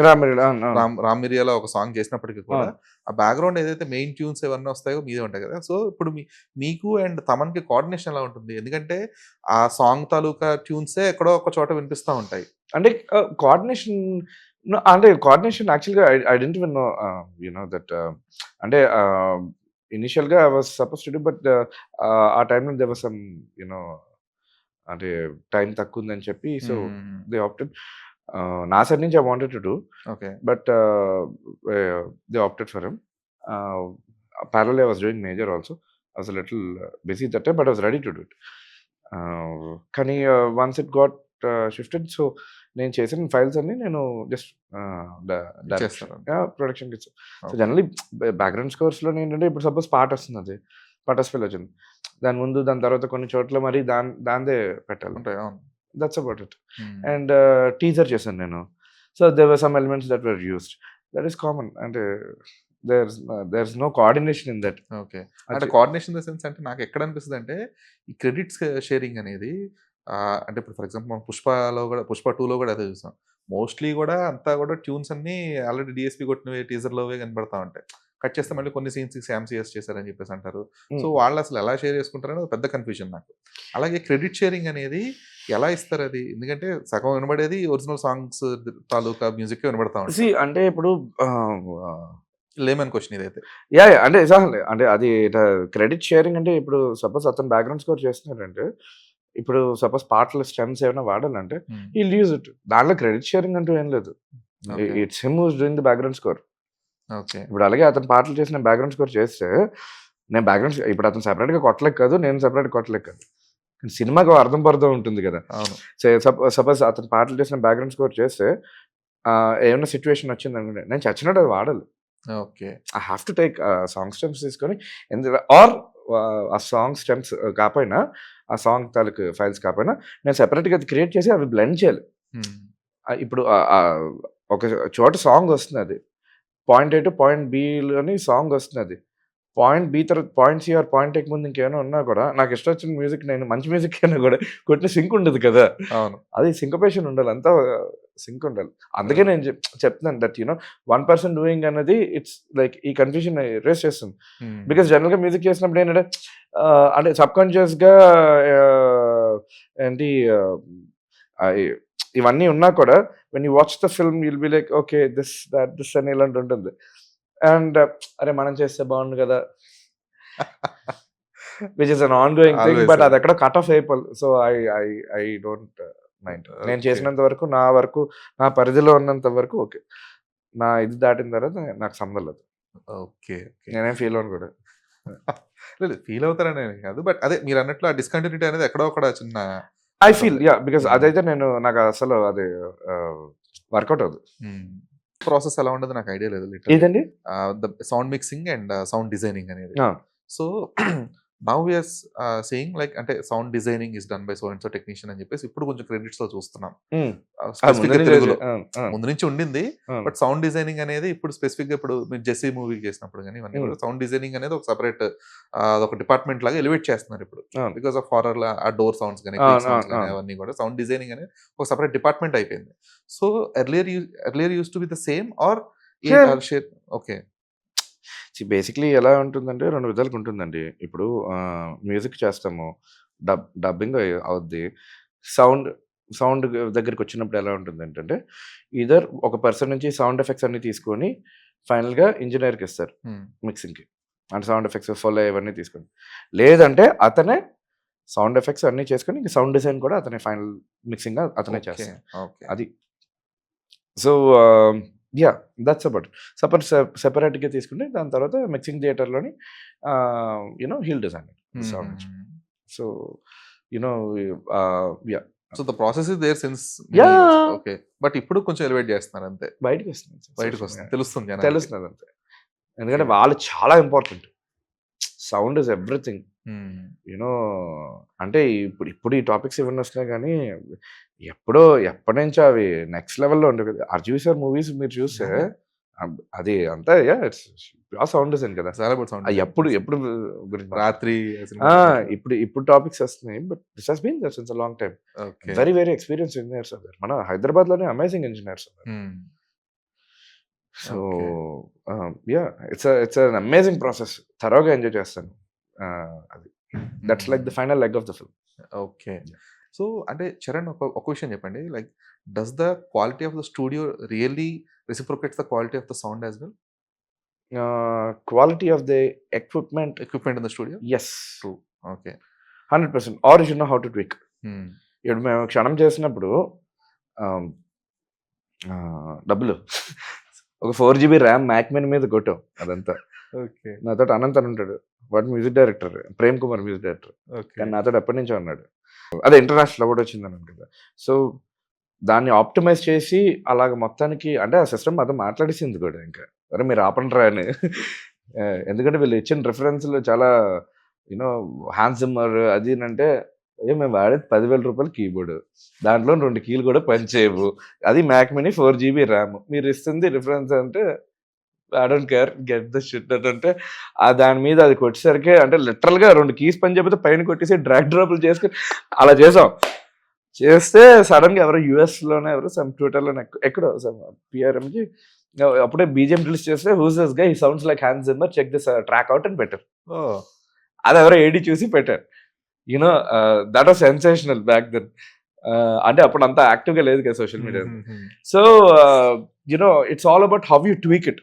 రామిరెడ్డి అవును, అవును. రామ్ మిరియాల ఒక సాంగ్ చేసినప్పటికీ కూడా అవును. ఆ బ్యాక్గ్రౌండ్ ఏదైతే మెయిన్ ట్యూన్స్ ఏవన్నీ వస్తాయో మీదే ఉంటాయి కదా. సో ఇప్పుడు మీకు అండ్ తమన్కి కోఆర్డినేషన్ ఎలా ఉంటుంది? ఎందుకంటే ఆ సాంగ్ తాలూకా ట్యూన్సే ఎక్కడో ఒక చోట వినిపిస్తా ఉంటాయి. అంటే కోఆర్డినేషన్ అంటే కోఆర్డినేషన్ యాక్చువల్‌గా I don't even know you know that అంటే ఇనిషియల్‌గా I was suppose to do but ఆ టైమ్‌లో there was some you know అంటే టైం తక్కువుందని చెప్పి సో దే ఆప్టెడ్ నా సైడ్ నుంచి I wanted to do okay. But they opted for him. Parallelly, I was doing major also. I was a little busy that time, but I was ready to do it. కానీ once it got shifted, so నేను చేసిన ఫైల్స్ అన్ని నేను జస్ట్ డైరెక్షన్ చేస్తారు. ప్రొడక్షన్కి ఇచ్చాను. So Okay. జనరలీ బ్యాక్గ్రౌండ్ స్కోర్స్లో ఏంటంటే ఇప్పుడు సపోజ్ పాట వస్తుంది, అది పటస్ఫిల్ వచ్చింది, దాని ముందు దాని తర్వాత కొన్ని చోట్ల మరి దాందే పెట్టాలి. ఉంటాయి. అవును. That's about it. Hmm. And teaser చేశాను నేను. So there were some elements that were used. That is common. అంటే there's no coordination in that. Okay. అంటే కోఆర్డినేషన్ ఇన్ ద సెన్స్ అంటే నాకు ఎక్కడ అనిపిస్తది అంటే ఈ క్రెడిట్స్ షేరింగ్ అనేది అంటే ఇప్పుడు ఫర్ ఎగ్జాంపుల్ మనం 'పుష్ప 2లో' కూడా అదే చూసాం. మోస్ట్‌లీ కూడా అంతా కూడా ట్యూన్స్ అన్నీ ఆల్రెడీ డీఎస్‌పీ కొట్టినవే టీజర్‌లోవే కనపడతా ఉంటాయి. కట్ చేస్తే మళ్ళీ కొన్ని సీన్స్‌కి శ్యామ్ సీఎస్ చేశారని చెప్పేసి అంటారు. సో వాళ్ళు అసలు ఎలా షేర్ చేసుకుంటారనేది పెద్ద కన్‌ఫ్యూజన్ నాకు. అలాగే క్రెడిట్ షేరింగ్ అనేది ఎలా ఇస్తారు అది? ఎందుకంటే సగం వినబడేది ఒరిజినల్ సాంగ్స్ తాలూకా మ్యూజిక్కే వినబడతా ఉంటాయి. అంటే ఇప్పుడు లేమన్ క్వెషన్ ఇదైతే. అంటే ఎగ్జాక్ట్‌లీ. అంటే అది క్రెడిట్ షేరింగ్ అంటే ఇప్పుడు సపోజ్ అతను బ్యాక్‌గ్రౌండ్ స్కోర్ చేస్తున్నాడంటే, ఇప్పుడు సపోజ్ పాటల స్టెమ్స్ ఏమైనా వాడాలంటే హీల్ యూజ్ ఇట్. దాంట్లో క్రెడిట్ షేరింగ్ అంటూ ఏం లేదు. Okay. It's him who's doing the background score. Okay. ఇప్పుడు అలాగే అతను పాటలు చేసిన బ్యాక్‌గ్రౌండ్ స్కోర్ చేస్తే నేను ఇప్పుడు అతను సెపరేట్‌గా కొట్టలేక కాదు, నేను సెపరేట్‌గా కొట్టలేక కాదు. కానీ సినిమాకి అర్థం పర్థం ఉంటుంది కదా. అవును. సపోజ్ అతను పాటలు చేసిన బ్యాక్‌గ్రౌండ్ స్కోర్ చేస్తే ఏమన్నా సిట్యుయేషన్ వచ్చిందనుకోండి, నేను చచ్చినట్టు అది వాడాలి. Okay. I have to take song stems తీసుకొని ఆర్ ఆ సాంగ్ స్టెమ్స్ కాకపోయినా, ఆ సాంగ్ తాలూకు ఫైల్స్ కాకపోయినా నేను సెపరేట్‌గా అది క్రియేట్ చేసి అవి బ్లెండ్ చేయాలి. హ్మ్. ఇప్పుడు ఒక చోట సాంగ్ వస్తున్నది. పాయింట్ ఏ టు పాయింట్ బిలోని సాంగ్ వస్తున్నది. పాయింట్ బి తర్వాత పాయింట్ సి ఆర్ పాయింట్ ఏకి ముందు ఇంకేమైనా ఉన్నా కూడా నాకు ఇష్టం వచ్చిన మ్యూజిక్ నేను మంచి మ్యూజిక్ అయినా కూడా కొట్టిన సింక్ ఉండదు కదా. అవును. అది సింకపేషన్ ఉండాలి, అంతా సింక్ ఉండాలి. అందుకే నేను చెప్తున్నాను దట్ వన్ పర్సన్ డూయింగ్ అన్నది ఇట్స్ లైక్ ఈ కన్ఫ్యూజన్ రేస్ చేస్తుంది. హ్మ్. బికాస్ జనరల్గా మ్యూజిక్ చేసినప్పుడు ఏంటంటే అంటే సబ్ కాన్షియస్గా ఏంటి ఇవన్నీ ఉన్నా కూడా when you watch the film you'll be like okay this అని ఇలాంటి ఉంటుంది. అండ్ అరే మనం చేస్తే బాగుండు కదా, which is an on going thing. Always, but అది always. ఎక్కడ కట్ ఆఫ్ అయిపోవాలి. So I don't mind. నేను ఓకే. చేసినంత వరకు నా పరిధిలో ఉన్నంత వరకు ఓకే. నా ఇది దాటిన తర్వాత నాకు సంబంధం లేదు. ఓకే. ఓకే. నేనేం ఫీల్ అవ్వను కూడా. లేదు ఫీల్ అవుతారని కాదు. బట్ అదే మీరన్నట్లు ఆ డిస్కంటిన్యూటీ అనేది ఎక్కడో అక్కడ చిన్న ఐ ఫీల్ బికాస్ Hmm. అదైతే నాకు అసలు అది వర్కౌట్ అవ్వదు. ప్రాసెస్ ఎలా ఉండదు నాకు ఐడియా లేదు. లిటరల్లీ. ఏదండి? The sound mixing and sound designing అనేది. ఆ. So now we're saying like అంటే sound designing is done by so and so technician అని చెప్పేసి ఇప్పుడు కొంచెం క్రెడిట్స్ లో చూస్తున్నాం. Specific గా తెలుగులో ముందు నుంచి ఉండింది. బట్ సౌండ్ డిజైనింగ్ అనేది ఇప్పుడు స్పెసిఫిక్ గా ఇప్పుడు మీరు జెస్సీ మూవీ చేసినప్పుడు కానీ ఇవన్నీ కూడా సౌండ్ డిజైనింగ్ అనేది ఒక సెపరేట్ ఒక డిపార్ట్మెంట్ లాగా ఎలివేట్ చేస్తున్నారు ఇప్పుడు. బికాస్ ఆఫ్ హారర్ ఆ డోర్ సౌండ్స్ కానీ సౌండ్స్ కానీ అవన్నీ కూడా సౌండ్ డిజైనింగ్ అనేది ఒక సెపరేట్ డిపార్ట్మెంట్ అయిపోయింది. So earlier use to be the same or okay. Basically ఎలా ఉంటుందంటే 2 విధాలుగా ఉంటుందండి. ఇప్పుడు మ్యూజిక్ చేస్తాము, డబ్బింగ్ అవుద్ది. సౌండ్ దగ్గరికి వచ్చినప్పుడు ఎలా ఉంటుంది ఏంటంటే ఈదర్ ఒక పర్సన్ నుంచి సౌండ్ ఎఫెక్ట్స్ అన్ని తీసుకొని ఫైనల్గా ఇంజనీర్కి ఇస్తారు మిక్సింగ్కి. అంటే సౌండ్ ఎఫెక్ట్స్ ఫుల్ ఇవన్నీ తీసుకొని, లేదంటే అతనే సౌండ్ ఎఫెక్ట్స్ అన్నీ చేసుకొని ఇంక సౌండ్ డిజైన్ కూడా అతనే ఫైనల్ మిక్సింగ్ అతనే చేస్తారు. అది సో దట్స్ అబౌట్. సెపరేట్గా తీసుకుంటే దాని తర్వాత మిక్సింగ్ థియేటర్లోని heal design sound. So yeah so the process is there since okay. But ఇప్పుడు కొంచెం ఎలివేట్ చేస్తున్నారు అంతే. బయటకు వస్తుంది, తెలుస్తుంది తెలుస్తుంది అంతే. ఎందుకంటే వాళ్ళు చాలా ఇంపార్టెంట్. Sound is everything. అంటే ఇప్పుడు ఈ టాపిక్స్ ఇవన్నీ వస్తున్నాయి కానీ ఎప్పటి నుంచో అవి నెక్స్ట్ లెవెల్లో ఉండవు కదా. అర్జున్ సార్ మూవీస్ మీరు చూస్తే అది అంతా ఇట్స్ సౌండ్ డిజైన్ కదా. చాలా బాగా సౌండ్ ఎప్పుడు గురించి రాత్రి ఇప్పుడు టాపిక్స్ వస్తున్నాయి, but this has been since a long time. Okay very very experience engineers అన్నారు మన హైదరాబాద్ లోనే, అమేజింగ్ ఇంజనీర్స్ అన్నారు. So yeah, it's an amazing process, థరోగా ఎంజాయ్ చేస్తాను. అది that's like the final leg of the film. Okay. So అంటే చరణ్ ఒక విషయం చెప్పండి, like does the quality of the studio really reciprocates the quality of the sound as well? Quality of the equipment in the studio? Yes, true. Okay. 100%. Are you should know how to tweak. ఇప్పుడు మేము క్షణం చేసినప్పుడు డబ్బులు ఒక 4 GB ర్యామ్ మ్యాక్మెన్ మీద కొట్టాం అదంతా. ఓకే. నాతో అనంత్ అని ఉంటాడు, వాడు music director, Prem Kumar music director. Okay. కానీ నాతో ఎప్పటి నుంచో అన్నాడు, అదే ఇంటర్నేషనల్ అవార్డు వచ్చిందని కదా. సో దాన్ని ఆప్టిమైజ్ చేసి అలాగ మొత్తానికి, అంటే ఆ సిస్టమ్ అదే మాట్లాడేసింది కూడా, ఇంకా అరే మీరు ఆపండిరా అని. ఎందుకంటే వీళ్ళు ఇచ్చిన రిఫరెన్స్లు చాలా యూనో హ్యాన్స్ జిమ్మర్ అది అంటే, మేము వాడేది 10,000 రూపాయలు కీబోర్డు, దాంట్లో 2 కీలు కూడా పనిచేయవు, అది మ్యాక్ మినీ 4 GB ర్యామ్, మీరు ఇస్తుంది రిఫరెన్స్ అంటే I don't care, get the shit అంటే దాని మీద అది కొట్టేసరికి, అంటే లిటరల్గా 2 కీస్ పని చెప్పితే పైన కొట్టేసి డ్రాగ్ డ్రాప్లు చేసుకుని అలా చేస్తే సడన్గా ఎవరో యూఎస్లోనే ఎవరో సమ్ ట్విట్టర్లోనే ఎక్కడో పిఆర్ఎంకి అప్పుడే బీజిఎం రిలీజ్ చేస్తే who's this guy, he sounds like Hans Zimmer, check this track out అని పెట్టారు. అది ఎవరో ఏడీ చూసి పెట్టారు. You know that was sensational back then. అంటే అప్పుడు అంతా యాక్టివ్గా లేదు కదా social media. So you know it's all about how you tweak it.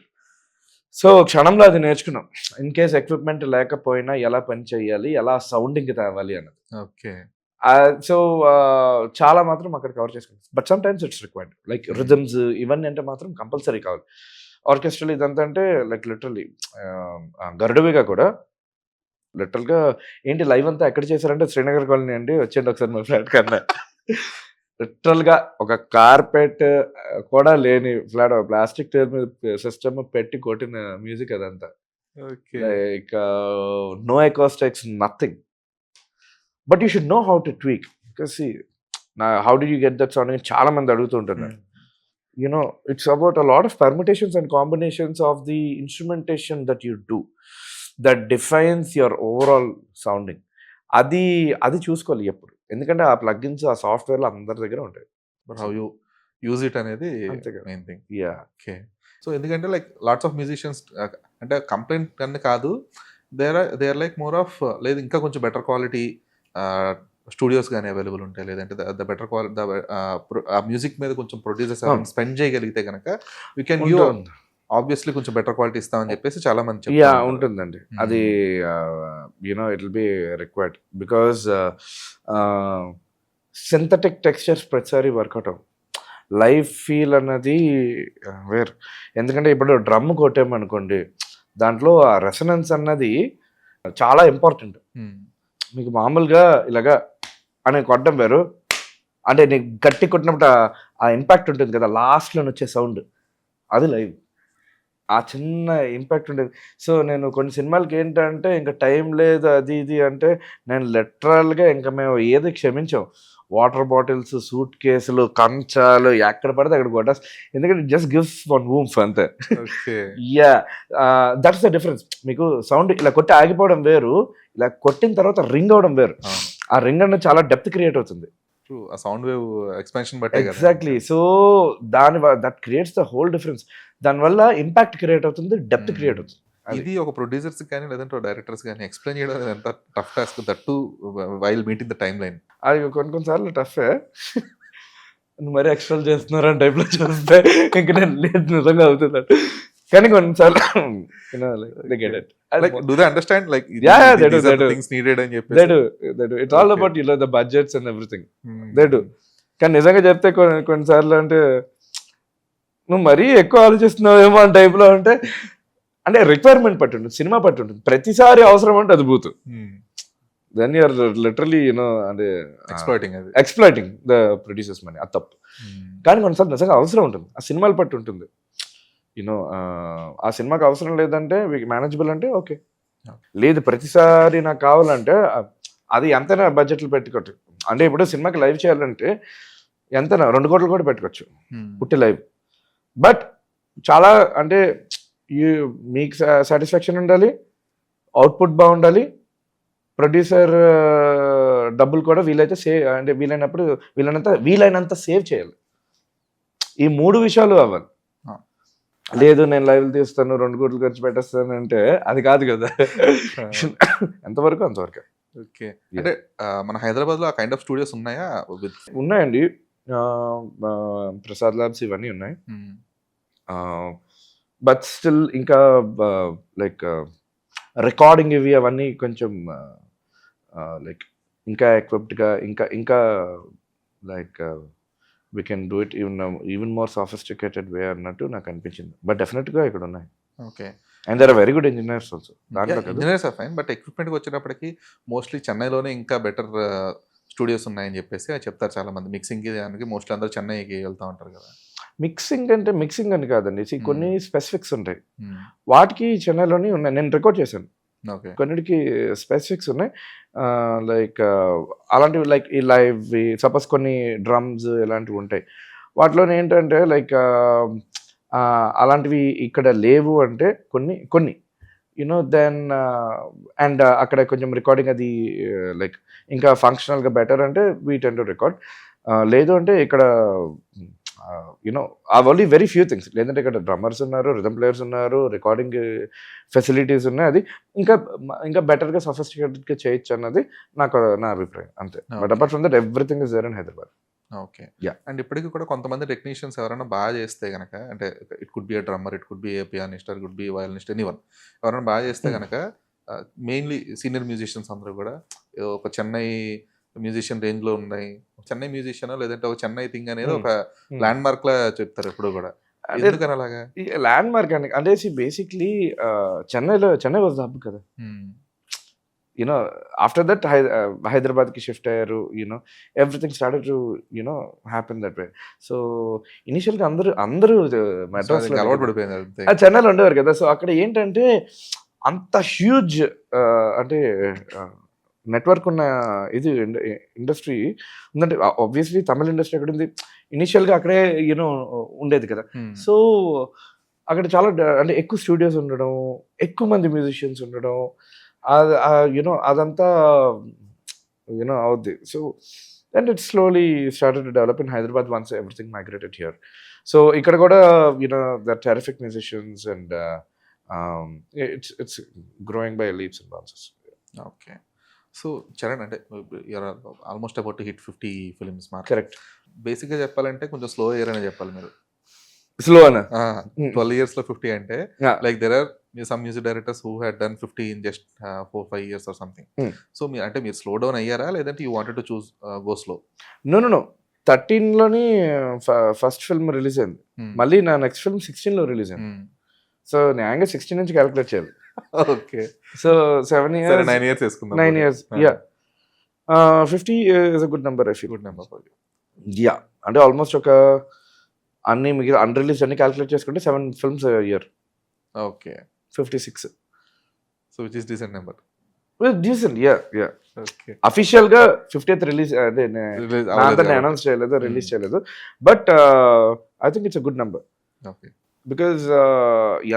So క్షణంలో అది నేర్చుకున్నాం, ఇన్ కేస్ ఎక్విప్మెంట్ లేకపోయినా ఎలా పని చేయాలి, ఎలా సౌండింగ్ తేవాలి అన్నది. ఓకే. సో చాలా మాత్రం అక్కడ కవర్ చేసుకుంటాం, but some times it's required, like rhythms ఇవన్నీ అంటే మాత్రం కంపల్సరీ కావాలి. ఆర్కెస్ట్రల్ ఇదంతా అంటే లైక్ లిటరల్లీ గరుడవిగా కూడా లిటరల్గా ఏంటి లైవ్ అంతా ఎక్కడ చేశారంటే శ్రీనగర్ కాలనీ అండి, వచ్చేయండి ఒకసారి మా ఫ్లాట్ కన్నా. లిటరల్గా ఒక కార్పెట్ కూడా లేని ఫ్లాట్, ప్లాస్టిక్ టైర్ మీద సిస్టమ్ పెట్టి కొట్టిన మ్యూజిక్ అదంతా. Like no acoustics, nothing. But you should know how to tweak, because how do you get that sound అని చాలా మంది అడుగుతుంటున్నారు. You know it's about a lot of permutations and combinations of the instrumentation that you do that defines your overall sounding. అది చూసుకోవాలి ఎప్పుడు, ఎందుకంటే ఆ ప్లగ్ఇన్స్ ఆ సాఫ్ట్వేర్లో అందరి దగ్గర ఉంటాయి. But how you use it అనేది main thing. Yeah. Okay. So ఎందుకంటే లైక్ లాట్స్ ఆఫ్ మ్యూజిషియన్స్ అంటే కంప్లైంట్ అన్నీ కాదు, they are like more of లేదు ఇంకా కొంచెం బెటర్ క్వాలిటీ స్టూడియోస్ కానీ అవైలబుల్ ఉంటాయి, లేదంటే ద బెటర్ క్వాలిటీ ఆ మ్యూజిక్ మీద కొంచెం ప్రొడ్యూసర్స్ స్పెండ్ చేయగలిగితే కనుక యూ కెన్ యూ ఆబ్వియస్లీ కొంచెం బెటర్ క్వాలిటీ ఇస్తామని చెప్పేసి చాలా మంది యా ఉంటుందండి. అది you know it will be required, because synthetic textures ప్రతిసారి వర్కౌట్ అవ్వం, లైవ్ ఫీల్ అన్నది వేరు. ఎందుకంటే ఇప్పుడు డ్రమ్ కొట్టామనుకోండి, దాంట్లో ఆ రెసనెన్స్ అన్నది చాలా ఇంపార్టెంట్. మీకు మామూలుగా ఇలాగా అని కొట్టడం వేరు, అంటే నీకు గట్టి కొట్టినప్పుడు ఆ ఇంపాక్ట్ ఉంటుంది కదా లాస్ట్లో వచ్చే సౌండ్, అది లైవ్ ఆ చిన్న ఇంపాక్ట్ ఉండేది. సో నేను కొన్ని సినిమాలకి ఏంటంటే ఇంకా టైం లేదు అది ఇది అంటే నేను లిటరల్గా ఇంకా మేము ఏది క్షమించాం, వాటర్ బాటిల్స్, సూట్ కేసులు, కంచాలు ఎక్కడ పడితే అక్కడ కొట్టేసి, ఎందుకంటే జస్ట్ గివ్స్ వన్ వూమ్ఫ్ అంతే. Yeah, that's the difference. మీకు సౌండ్ ఇలా కొట్టి ఆగిపోవడం వేరు, ఇలా కొట్టిన తర్వాత రింగ్ అవడం వేరు. ఆ రింగ్ అనేది చాలా డెప్త్ క్రియేట్ అవుతుంది. సౌండ్ వేవ్ ఎక్స్పాన్షన్ బట్టే. Exactly. So that creates the whole difference. దానివల్ల ఇంపాక్ట్ క్రియేట్ అవుతుంది, డెప్త్ క్రియేట్ అవుతుంది. ఇది ఒక ప్రొడ్యూసర్స్ కానీ లేదంటే డైరెక్టర్స్ కానీ ఎక్స్ప్లెయిన్ చేయడం అనేది ఎంత tough task, that while meeting the time line. అది కొన్నిసార్లు టఫే, మరీ ఎక్స్ట్రా చేస్తున్నారు అని టైప్లో చూస్తే ఇంకా నేను లేదు నిజంగా అవుతుంది. కానీ కొన్నిసార్లు it's all about the budgets and everything they do. కానీ నిజంగా చెప్తే కొన్నిసార్లు అంటే నువ్వు మరీ ఎక్కువ ఆలోచిస్తున్నావేమో అని టైప్లో అంటే రిక్వైర్మెంట్ పట్టి ఉంటుంది, సినిమా పట్టి ఉంటుంది, ప్రతిసారి అవసరం అంటే అది బూతు. దెన్ యూఆర్ లిటరలీ యూనో అంటే ఎక్స్ప్లాయిటింగ్ ద ప్రొడ్యూసర్స్ మనీ, అది తప్పు. కానీ కొన్నిసార్లు నిజంగా అవసరం ఉంటుంది, ఆ సినిమాలు పట్టి ఉంటుంది. యూనో ఆ సినిమాకి అవసరం లేదంటే మేనేజబుల్ అంటే ఓకే, లేదు ప్రతిసారి నాకు కావాలంటే అది ఎంతైనా బడ్జెట్లు పెట్టుకోవచ్చు. అంటే ఇప్పుడు సినిమాకి లైవ్ చేయాలంటే ఎంతైనా 2 కోట్లు కూడా పెట్టుకోవచ్చు పుట్టి లైవ్. బట్ చాలా అంటే మీకు సాటిస్ఫాక్షన్ ఉండాలి, అవుట్పుట్ బాగుండాలి, ప్రొడ్యూసర్ డబ్బులు కూడా అంటే వీలైనంత సేవ్ చేయాలి. ఈ 3 విషయాలు అవ్వాలి. ఆ. లేదు నేను లైవ్లు తీస్తాను 2 కోట్లు ఖర్చు పెట్టేస్తాను అంటే అది కాదు కదా. ఎంతవరకు అంతవరకు. ఓకే. అంటే మన హైదరాబాద్ లో ఆ కైండ్ ఆఫ్ స్టూడియోస్ ఉన్నాయా? ఉన్నాయండి. ప్రసాద్ ల్యాబ్స్ ఇవన్నీ ఉన్నాయి. బట్ స్టిల్ ఇంకా లైక్ రికార్డింగ్ ఇవి అవన్నీ కొంచెం లైక్ ఇంకా ఎక్విప్డ్గా ఇంకా like we can do it even more sophisticated way అన్నట్టు నాకు అనిపించింది. బట్ డెఫినెట్గా ఇక్కడ ఉన్నాయి. Okay. And there are very good engineers also. దాంట్లో ఇంజనీర్స్ ఆర్ ఫైన్, బట్ ఎక్విప్మెంట్కి వచ్చేటప్పటికి మోస్ట్లీ చెన్నైలోనే ఇంకా బెటర్ స్టూడియోస్ ఉన్నాయని చెప్పేసి చెప్తారు చాలా మంది. మిక్సింగ్ దానికి మోస్ట్లీ అందరూ చెన్నైకి వెళ్తూ ఉంటారు కదా. మిక్సింగ్ అని కాదండి. కొన్ని స్పెసిఫిక్స్ ఉంటాయి, వాటికి చెన్నైలోని ఉన్నాయి. నేను రికార్డ్ చేశాను, ఓకే. కొన్నిటికి స్పెసిఫిక్స్ ఉన్నాయి. లైక్ అలాంటివి లైక్ ఈ లైవ్ సపోజ్ కొన్ని డ్రమ్స్ ఇలాంటివి ఉంటాయి. వాటిలోనే ఏంటంటే లైక్ అలాంటివి ఇక్కడ లేవు అంటే కొన్ని యునో దెన్ అండ్ అక్కడ కొంచెం రికార్డింగ్ అది లైక్ ఇంకా ఫంక్షనల్గా బెటర్ అంటే వీ టెన్ టు రికార్డ్. లేదు అంటే ఇక్కడ you know only very few things. లేదంటే ఇక్కడ డ్రమ్మర్స్ ఉన్నారు, రిథమ్ ప్లేయర్స్ ఉన్నారు, రికార్డింగ్ ఫెసిలిటీస్ ఉన్నాయి. అది ఇంకా బెటర్గా సఫిస్టికేటెడ్గా చేయొచ్చు అన్నది నా అభిప్రాయం అంతే. But apart from that everything is there in Hyderabad. Okay. Yeah. And ఇప్పటికి కూడా కొంతమంది టెక్నీషియన్స్ ఎవరైనా బాగా చేస్తే కనుక, అంటే it could be a drummer, it could be a pianist, it could be violinist, anyone ఎవరైనా బాగా చేస్తే కనుక మెయిన్లీ సీనియర్ మ్యూజిషియన్స్ అందరూ కూడా ఒక చెన్నై మ్యూజిషియన్ రేంజ్ లో ఉన్నాయి, చెన్నై మ్యూజిషియన్ లేదంటే ఒక చెన్నై థింగ్ అనేది ఒక ల్యాండ్ మార్క్ లా చెప్తారు ఎప్పుడు కూడా. ఎందుకని అలాగా? ల్యాండ్ మార్క్ అని అంటే బేసిక్లీ చెన్నై వాజ్ హబ్ కదా. యునో ఆఫ్టర్ దట్ హైదరాబాద్కి షిఫ్ట్ అయ్యారు. Everything started to happen that way. So ఇనిషియల్గా అందరూ మెడ్రాస్ అలవాటు పడిపోయింది, చెన్నైలో ఉండేవారు కదా. సో అక్కడ ఏంటంటే అంత హ్యూజ్ అంటే నెట్వర్క్ ఉన్న ఇది ఇండస్ట్రీ ఉందంటే ఆబ్వియస్లీ తమిళ ఇండస్ట్రీ ఎక్కడ ఉంది, ఇనిషియల్గా అక్కడే ఉండేది కదా. సో అక్కడ చాలా అంటే ఎక్కువ స్టూడియోస్ ఉండడం, ఎక్కువ మంది మ్యూజిషియన్స్ ఉండడం, అదంతా అవుద్ది. So and it slowly started to develop in Hyderabad once everything migrated here. So ఇక్కడ కూడా the terrific musicians and it's growing by leaps and bounces. Okay. So Charan, అంటే you're almost about to hit 50 films mark. Correct. బేసిక్గా చెప్పాలంటే కొంచెం స్లో ఇయర్ అనే చెప్పాలి మీరు. స్లో అన్న 12 years లో 50 అంటే like there are some music directors who had done 50 in just 4-5 years or something. So మీరు స్లో డౌన్ అయ్యారా, లేదంటే you wanted to choose go slow? No 13లోని ఫస్ట్ ఫిల్మ్ రిలీజ్ అయింది. మళ్ళీ నా నెక్స్ట్ ఫిల్మ్ 16లో రిలీజ్ అయింది. సో న్యాయంగా 16 నుంచి క్యాలిక్యులేట్ చేయాలి. ఓకే. సో 7 years 9 years వేసుకుందాం. 9 years, yeah. 50 is a good number, I feel. Good number. Yeah, అంటే ఆల్మోస్ట్ ఒక అన్ని మిగిలిన అన్రిలీజ్ అన్ని క్యాలిక్యులేట్ చేసుకుంటే 7 films a year. Okay. 56. So which is decent number. Decent, yeah. Okay. Official గా 50th రిలీజ్ అదే అనౌన్స్ చేయలేదు, రిలీజ్ చేయలేదు. But I think it's a good number. Okay. Because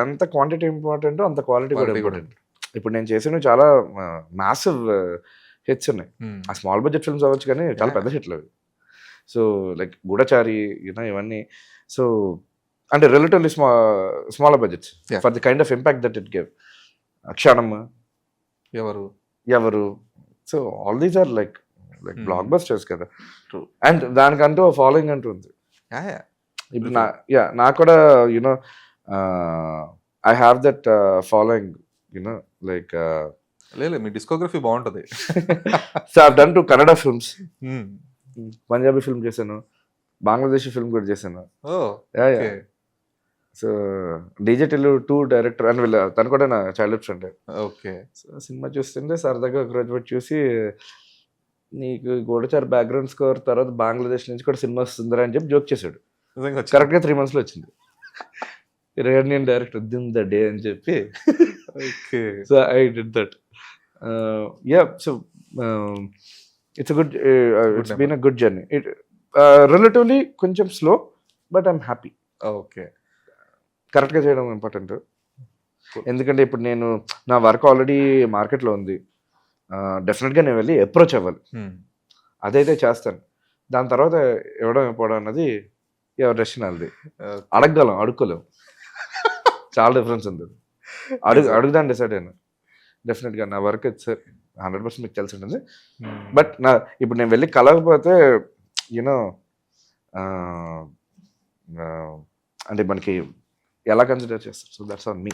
ఎంత క్వాంటిటీ ఇంపార్టెంట్ అంత క్వాలిటీ కూడా ఇంపార్టెంట్. ఇప్పుడు నేను చేసిన చాలా మ్యాసివ్ హిట్స్ ఉన్నాయి. ఆ స్మాల్ బడ్జెట్ ఫిల్మ్స్ అవ్వచ్చు కానీ చాలా పెద్ద హిట్లు అవి. సో లైక్ గూఢచారి ఇవన్నీ. సో అంటే relatively smaller budgets for the kind of impact that it gave. Kshanam, ఎవరు. So all these are like blockbusters కదా. అండ్ దానికంటూ ఫాలోయింగ్ అంటూ ఉంది. ఇప్పుడు నాకు కూడా I have that following like లేదు, మీ డిస్కోగ్రఫీ బాగుంటుంది. So I done two Kannada films, Punjabi film చేశాను, బంగ్లాదేశీ ఫిల్మ్ కూడా చేశాను. సో డీజే టిల్లు 2 డైరెక్టర్ అని తను కూడా నా childhood friend. Okay. So cinema చూస్తుంటే సరదాగా ఒక రోజు చూసి నీకు గూఢచారి బ్యాక్గ్రౌండ్ స్కోర్ తర్వాత బంగ్లాదేశ్ నుంచి కూడా సినిమా వస్తుందిరా అని చెప్పి జోక్ చేశాడు. కరెక్ట్గా 3 months లో వచ్చింది. Iranian director dim the day అని చెప్పి. So I did that. Yeah, so it's good, it's been a good journey. It relatively కొంచెం slow, but I'm happy. Okay. కరెక్ట్గా చేయడం ఇంపార్టెంట్. ఎందుకంటే ఇప్పుడు నేను నా వర్క్ ఆల్రెడీ మార్కెట్లో ఉంది, డెఫినెట్గా నేను వెళ్ళి అప్రోచ్ అవ్వాలి, అదైతే చేస్తాను. దాని తర్వాత ఇవ్వడం ఇవ్వడం అన్నది ఎవరి డెసిషన్ అది. అడుక్కోలేం, చాలా డిఫరెన్స్ ఉంది. అడుగుదాం డిసైడ్ అయినా డెఫినెట్గా నా వర్క్ సార్ 100% మీకు తెలిసి ఉంటుంది. బట్ ఇప్పుడు నేను వెళ్ళి కలవకపోతే యూనో అంటే మనకి ఎలా కన్సిడర్ చేస్తారు? So that's on me.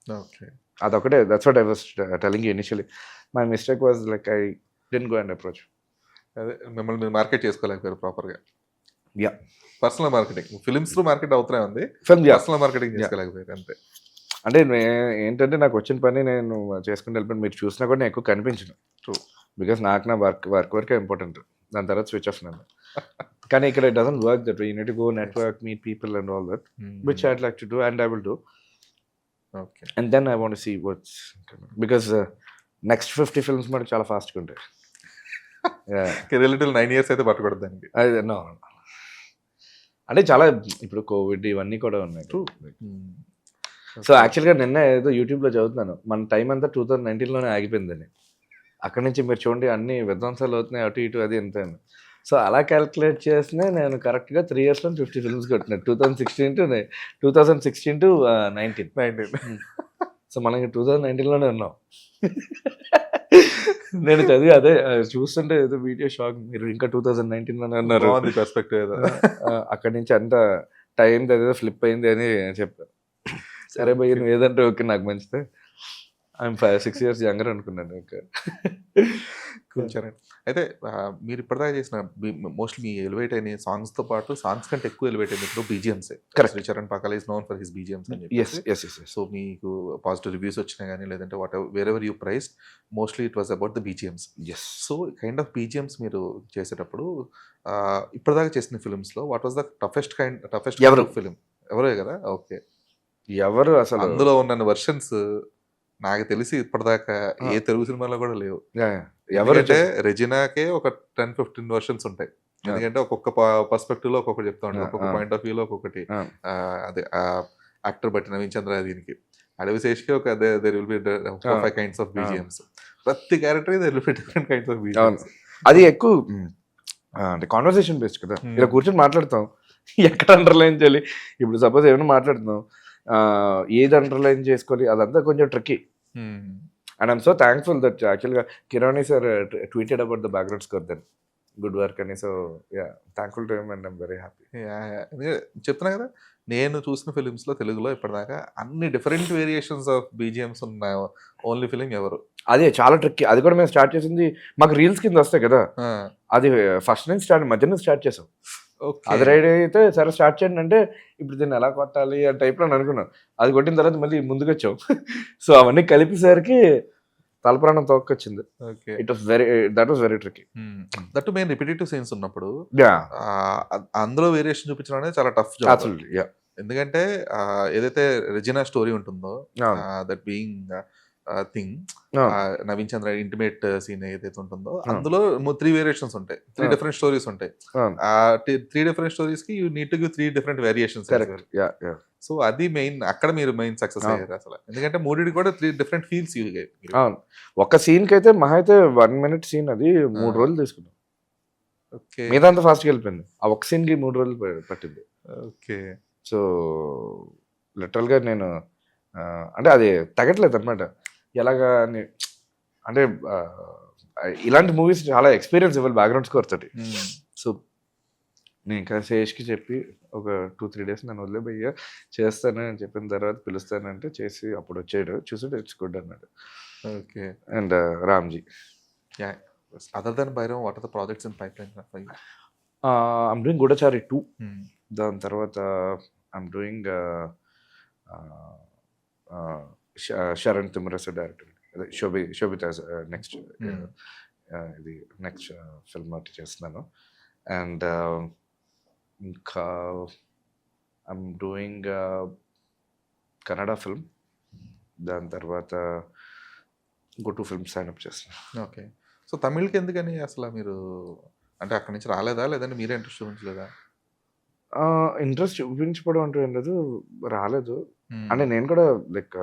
Okay, అదొకటే. That's what I was telling you initially. My mistake was like I didn't go and approach. అదే మిమ్మల్ని మీరు మార్కెట్ చేసుకోలేకపోయారు ప్రాపర్గా. యా, పర్సనల్ మార్కెటింగ్ ఫిల్మ్స్ లో మార్కెట్ అవుతూనే ఉంది, పర్సనల్ మార్కెటింగ్ చేసుకోలేకపోయారు అంతే. అంటే ఏంటంటే నాకు వచ్చిన పని నేను చేసుకుంటూ వెళ్ళిపోయాను. మీరు చూసినా కూడా నేను ఎక్కువ కనిపించను. ట్రూ, బికాస్ నాకు నా వర్కే ఇంపార్టెంట్, దాని తర్వాత స్విచ్ ఆఫ్ నన్ను. కానీ ఇక్కడ it doesn't work that way. You need to go network, meet people and all that, which I'd like to do and I will do. Okay, and then I want to see what's, because next 50 films మనకు చాలా ఫాస్ట్గా ఉంటాయి. రిలేటివ్ 9 years అయితే పట్టకూడదు దానికి. అదే నో, అంటే చాలా ఇప్పుడు కోవిడ్ ఇవన్నీ కూడా ఉన్నాయి. సో యాక్చువల్గా నిన్న ఏదో యూట్యూబ్లో చదువుతున్నాను, మన టైం అంతా 2019లోనే ఆగిపోయిందని. అక్కడి నుంచి మీరు చూడండి అన్ని విధ్వంసాలు అవుతున్నాయి అటు ఇటు అది ఎంత. సో అలా క్యాలిక్యులేట్ చేస్తే నేను కరెక్ట్గా 3 yearsలో 50 ఫిల్మ్స్ కొట్టినాను, 2016 to 19. సో మనకి 2019లోనే ఉన్నాం. నేను చదివి అదే చూస్తుంటే ఏదో వీడియో షాక్, మీరు ఇంకా 2019లోనే అన్నారు. పర్స్పెక్టివ్. అక్కడి నుంచి అంత టైం ఏదో ఫ్లిప్ అయింది అని చెప్పారు. సరే భయ్య నువ్వు ఏదంటే ఓకే, నాకు మంచిదే. ఐఎమ్ 5-6 years యంగర్ అనుకున్నాను ఇంకా. కొంచెం అయితే మీరు ఇప్పటిదాకా చేసిన మోస్ట్లీ మీ ఎలివేట్ అయిన సాంగ్స్తో పాటు సాంగ్స్ కంటే ఎక్కువ ఎలివేట్ అయిన ఇప్పుడు బీజిఎంసే. Sricharan Pakala is known for his BGMs అని చెప్పి. సో మీకు పాజిటివ్ రివ్యూస్ వచ్చినాయి కానీ లేదంటే what where ever you praise, mostly it was about the BGMs. So kind of BGMs మీరు చేసేటప్పుడు ఇప్పటిదాకా చేసిన ఫిల్మ్స్లో what was the toughest film? ఎవరే కదా. ఓకే, ఎవరు అసలు అందులో ఉన్న వర్షన్స్ నాకు తెలిసి ఇప్పటిదాకా ఏ తెలుగు సినిమాలో కూడా లేవు. ఎవరంటే రెజినాకే ఒక 10-15 వర్షన్స్ ఉంటాయి. ఎందుకంటే ఒక్కొక్క పర్స్పెక్టివ్ లో ఒక్కొక్కటి చెప్తా ఉంటాడు, ఒక్కొక్క పాయింట్ ఆఫ్ వ్యూ లో ఒక్కొక్కటి. అదే యాక్టర్ బట్టి నవీన్ చంద్ర దీనికి, అడవి శేష్కి ఒక there will be 4-5 kinds of BGMs. ప్రతి character there will be different kinds of BGMs. అది ఎక్కువ అంటే కాన్వర్సేషన్ బేస్డ్ కదా. ఇలా కూర్చొని మాట్లాడతాం, ఎక్కడ అండర్లైన్ చేయాలి. ఇప్పుడు సపోజ్ ఏమైనా మాట్లాడుతున్నాం, ఏది అండర్లైన్ చేసుకోవాలి, అదంతా కొంచెం tricky. And I'm so thankful that యాక్చువల్గా Keeravani sir tweeted about the background score then good work అని. So yeah, thankful to him and I'm very happy. చెప్తున్నా కదా, నేను చూసిన ఫిలిమ్స్లో తెలుగులో ఇప్పటిదాకా అన్ని డిఫరెంట్ వేరియేషన్స్ ఆఫ్ బీజిఎమ్స్ ఉన్న ఓన్లీ ఫిలిం ఎవరు. అదే చాలా ట్రిక్కీ. అది కూడా మేము స్టార్ట్ చేసింది, మాకు రీల్స్ కింద వస్తాయి కదా, అది ఫస్ట్ నుంచి మధ్యాహ్నం స్టార్ట్ చేసాం. అది రెడీ అయితే సరే స్టార్ట్ చేయండి అంటే ఇప్పుడు దీన్ని ఎలా కొట్టాలి ఆ టైప్లో అని అనుకున్నాను. అది కొట్టిన తర్వాత మళ్ళీ ముందుకు వచ్చాం. సో అవన్నీ కలిపేసరికి తలప్రాణం తోక్కొచ్చింది. That was very tricky. That main repetitive scenes ఉన్నప్పుడు అందులో వేరియేషన్ చూపించడం అనేది చాలా టఫ్ జాబ్. ఎందుకంటే ఏదైతే రెజినా స్టోరీ ఉంటుందో, that being thing, Naveen Chandra intimate scene ఏదైతే ఉంటుందో అందులో 3 వేరియేషన్స్ ఉంటాయి, 3 డిఫరెంట్ స్టోరీస్ ఉంటాయి. 3 డిఫరెంట్ స్టోరీస్ కి you need to give 3 different variations. So అది మెయిన్, అక్కడ మీరు మెయిన్ సక్సెస్ అయ్యారు అసలు. ఎందుకంటే మూడికి కూడా 3 డిఫరెంట్ ఫీల్స్. ఒక సీన్ కి అయితే మహా అయితే 1 minute సీన్, అది 3 రోజులు తీసుకున్నాం. ఓకే, మీదంతా ఫాస్ట్గా వెళ్ళిపోయింది. ఆ ఒక సీన్ కి 3 రోజులు పట్టింది. ఓకే, సో లిటరల్గా నేను అంటే అది తగ్గట్లేదు అనమాట. ఎలాగా అంటే ఇలాంటి మూవీస్ చాలా ఎక్స్పీరియన్స్ ఇవ్వాలి బ్యాక్గ్రౌండ్ స్కోర్ తోటి. సో నేను ఇంకా శేష్కి చెప్పి ఒక 2-3 days నన్ను వదిలేబోయ్యా చేస్తాను అని చెప్పిన తర్వాత పిలుస్తానంటే చేసి అప్పుడు వచ్చాడు, చూసి ఇట్స్ గుడ్ అన్నాడు. Okay, and Ramji. Other then Bhairav, what are the projects in pipeline? I'm doing Goodachari 2. దాని తర్వాత I'm doing Sharan Thimmarusu director, Sobhita next ఇది నెక్స్ట్ ఫిల్మ్ ఒకటి చేస్తున్నాను. అండ్ ఇంకా ఐమ్ డూయింగ్ కన్నడ ఫిల్మ్. దాని తర్వాత ఇంకో 2 films సైన్అప్ చేస్తున్నాను. ఓకే, సో తమిళ్కి ఎందుకని అసలు మీరు, అంటే అక్కడి నుంచి రాలేదా లేదంటే మీరే ఇంట్రెస్ట్ చూపించలేదా? ఇంట్రెస్ట్ చూపించుకోవడం అంటూ ఏం లేదు, రాలేదు. అంటే నేను కూడా లైక్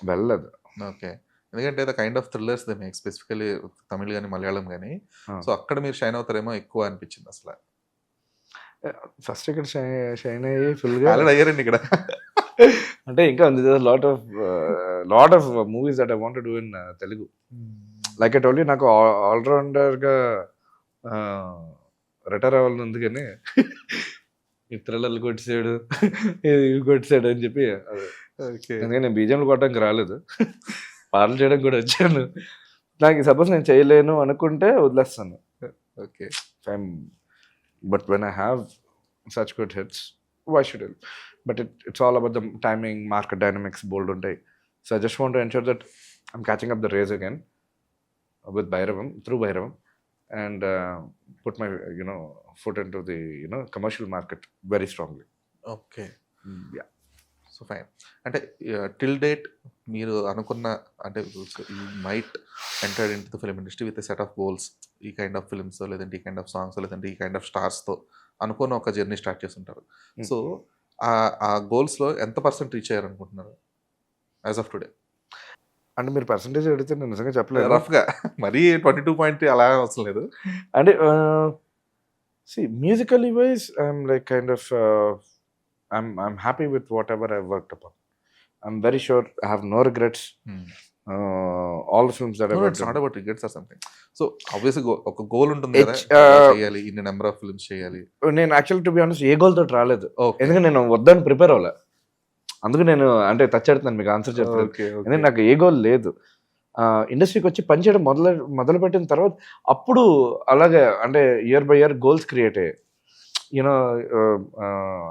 వెళ్ళలేదు. ఓకే. ఎందుకంటే the kind of thrillers they make specifically Tamil గాని, మలయాళం గాని. ఆ. సో, అక్కడ మీరు షైన్ అవుతారేమో ఎక్కువ అనిపించింది అసల. ఫస్ట్ ఇక్కడ షైన్ అయ్యి ఫుల్గా ఆల్రెడీ అయ్యారండి ఇక్కడ. అంటే ఇంకా ఉంది lot of movies that I want to do in Telugu. Like I told you, నాకు ఆల్రౌండర్గా రిటైర్ అవ్వాలని ఉంది కానీ ఈ థ్రిల్లర్లు కొట్టేసాడు, ఇవి కొట్టేసాడు అని చెప్పి ఓకే. ఎందుకంటే నేను బీజంలు కొట్టడానికి రాలేదు, పాటలు చేయడం కూడా వచ్చాను. నాకు సపోజ్ నేను చేయలేను అనుకుంటే వదిలేస్తాను. Okay. But when I have such good hits, why should it? But it's all about the timing, market dynamics bold ఉంటాయి. So I just want to ensure that I'm catching up the race again with Bhairavam, through Bhairavam, and put my foot into the commercial market very strongly. Okay. Yeah. So fine. అంటే టిల్ డేట్ మీరు అనుకున్న అంటే you might entered in to the film industry with a set of goals. ఈ కైండ్ ఆఫ్ ఫిల్మ్స్ లేదంటే ఈ కైండ్ ఆఫ్ సాంగ్స్ లేదంటే ఈ కైండ్ ఆఫ్ స్టార్స్తో అనుకున్న ఒక జర్నీ స్టార్ట్ చేస్తుంటారు. సో ఆ గోల్స్లో ఎంత పర్సెంట్ రీచ్ అయ్యారు అనుకుంటున్నారు యాజ్ ఆఫ్ టుడే? అంటే మీరు పర్సంటేజ్ అడిగితే నేను నిజంగా చెప్పలేదు. రఫ్గా మరీ 22 అలా అవసరం లేదు. అంటే musically wise, I'm like kind of I'm happy with whatever I've worked upon. I'm very sure I have no regrets. All the films that I've worked it's not on. About regrets are something. So obviously ఒక గోల్ ఉంటుంది కదా, చేయాలి ఇన్ని నెంబర్ ఆఫ్ ఫిల్మ్స్ చేయాలి. నేను actually to be honest A goal తోటి రాలేదు, ఓకే. ఎందుకంటే నేను వద్దని ప్రిపేర్ అవ్వలే. అందుకు నేను అంటే టచ్ పెడుతున్నాను మీకు ఆన్సర్ చెప్పలేదు. ఓకే. ఎందుకంటే నాకు ఏ గోల్ లేదు. ఇండస్ట్రీకి వచ్చి పనిచేయడం మొదలు పెట్టిన తర్వాత అప్పుడు అలాగే అంటే year by year goals create అయ్యాయి. యూనో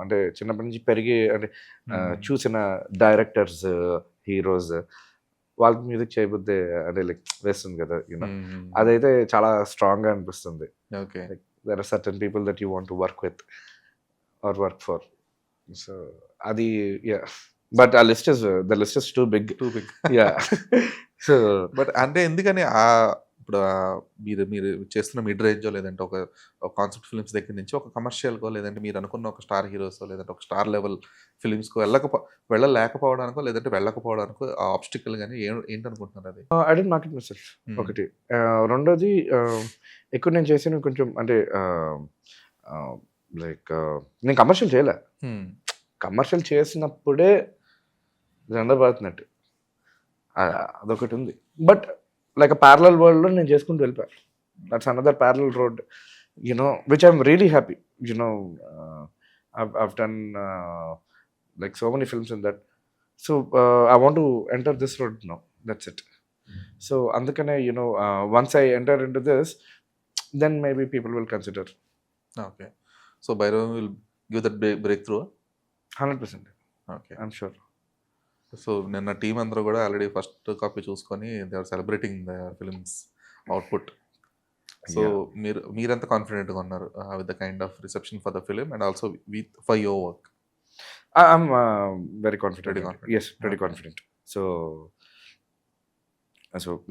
అంటే చిన్నప్పటి నుంచి పెరిగి అంటే చూసిన డైరెక్టర్స్, హీరోస్ వాళ్ళ మ్యూజిక్ చేయబుద్దే అంటే లైక్ వేస్తుంది కదా, యూనో అదైతే చాలా స్ట్రాంగ్గా అనిపిస్తుంది. ఓకే. There are certain people that you want to work with or work for. So అది బట్ ఆ list is too big. Ya. So but అంటే ఎందుకని ఇప్పుడు మీరు చేస్తున్న మిడ్ రేంజో లేదంటే ఒక కాన్సెప్ట్ ఫిల్మ్స్ దగ్గర నుంచి ఒక కమర్షియల్కో లేదంటే మీరు అనుకున్న ఒక స్టార్ హీరోస్ లేదంటే ఒక స్టార్ లెవెల్ ఫిల్మ్స్కో వెళ్ళలేకపోవడానికో లేదంటే వెళ్ళకపోవడానికో ఆ ఆబ్స్టికల్ కానీ ఏంటనుకుంటున్నారు అది? I don't market my self ఒకటి. రెండోది ఎక్కువ నేను చేసిన కొంచెం అంటే లైక్ నేను కమర్షియల్ చేయలే. కమర్షియల్ చేసినప్పుడే జెండా పడుతున్నట్టు అదొకటి ఉంది. బట్ లైక్ ప్యారలల్ వరల్డ్లో నేను చేసుకుంటూ వెళ్ళిపోయాను. That's another parallel road, which I'm really happy. I've done like so many films in that. So I want to enter this road now. That's it. So అందుకనే once I enter into this, then maybe people will consider. Okay. So Bhairav will give that breakthrough 100%. Okay. I'm sure. So నిన్న టీం అందరూ కూడా ఆల్రెడీ ఫస్ట్ కాపీ చూసుకొని they are celebrating the films output. So మీరెంత కాన్ఫిడెంట్గా ఉన్నారు with the kind of reception for the film and also for your work? I'm very confident. Pretty confident. Yes, pretty Okay. confident. So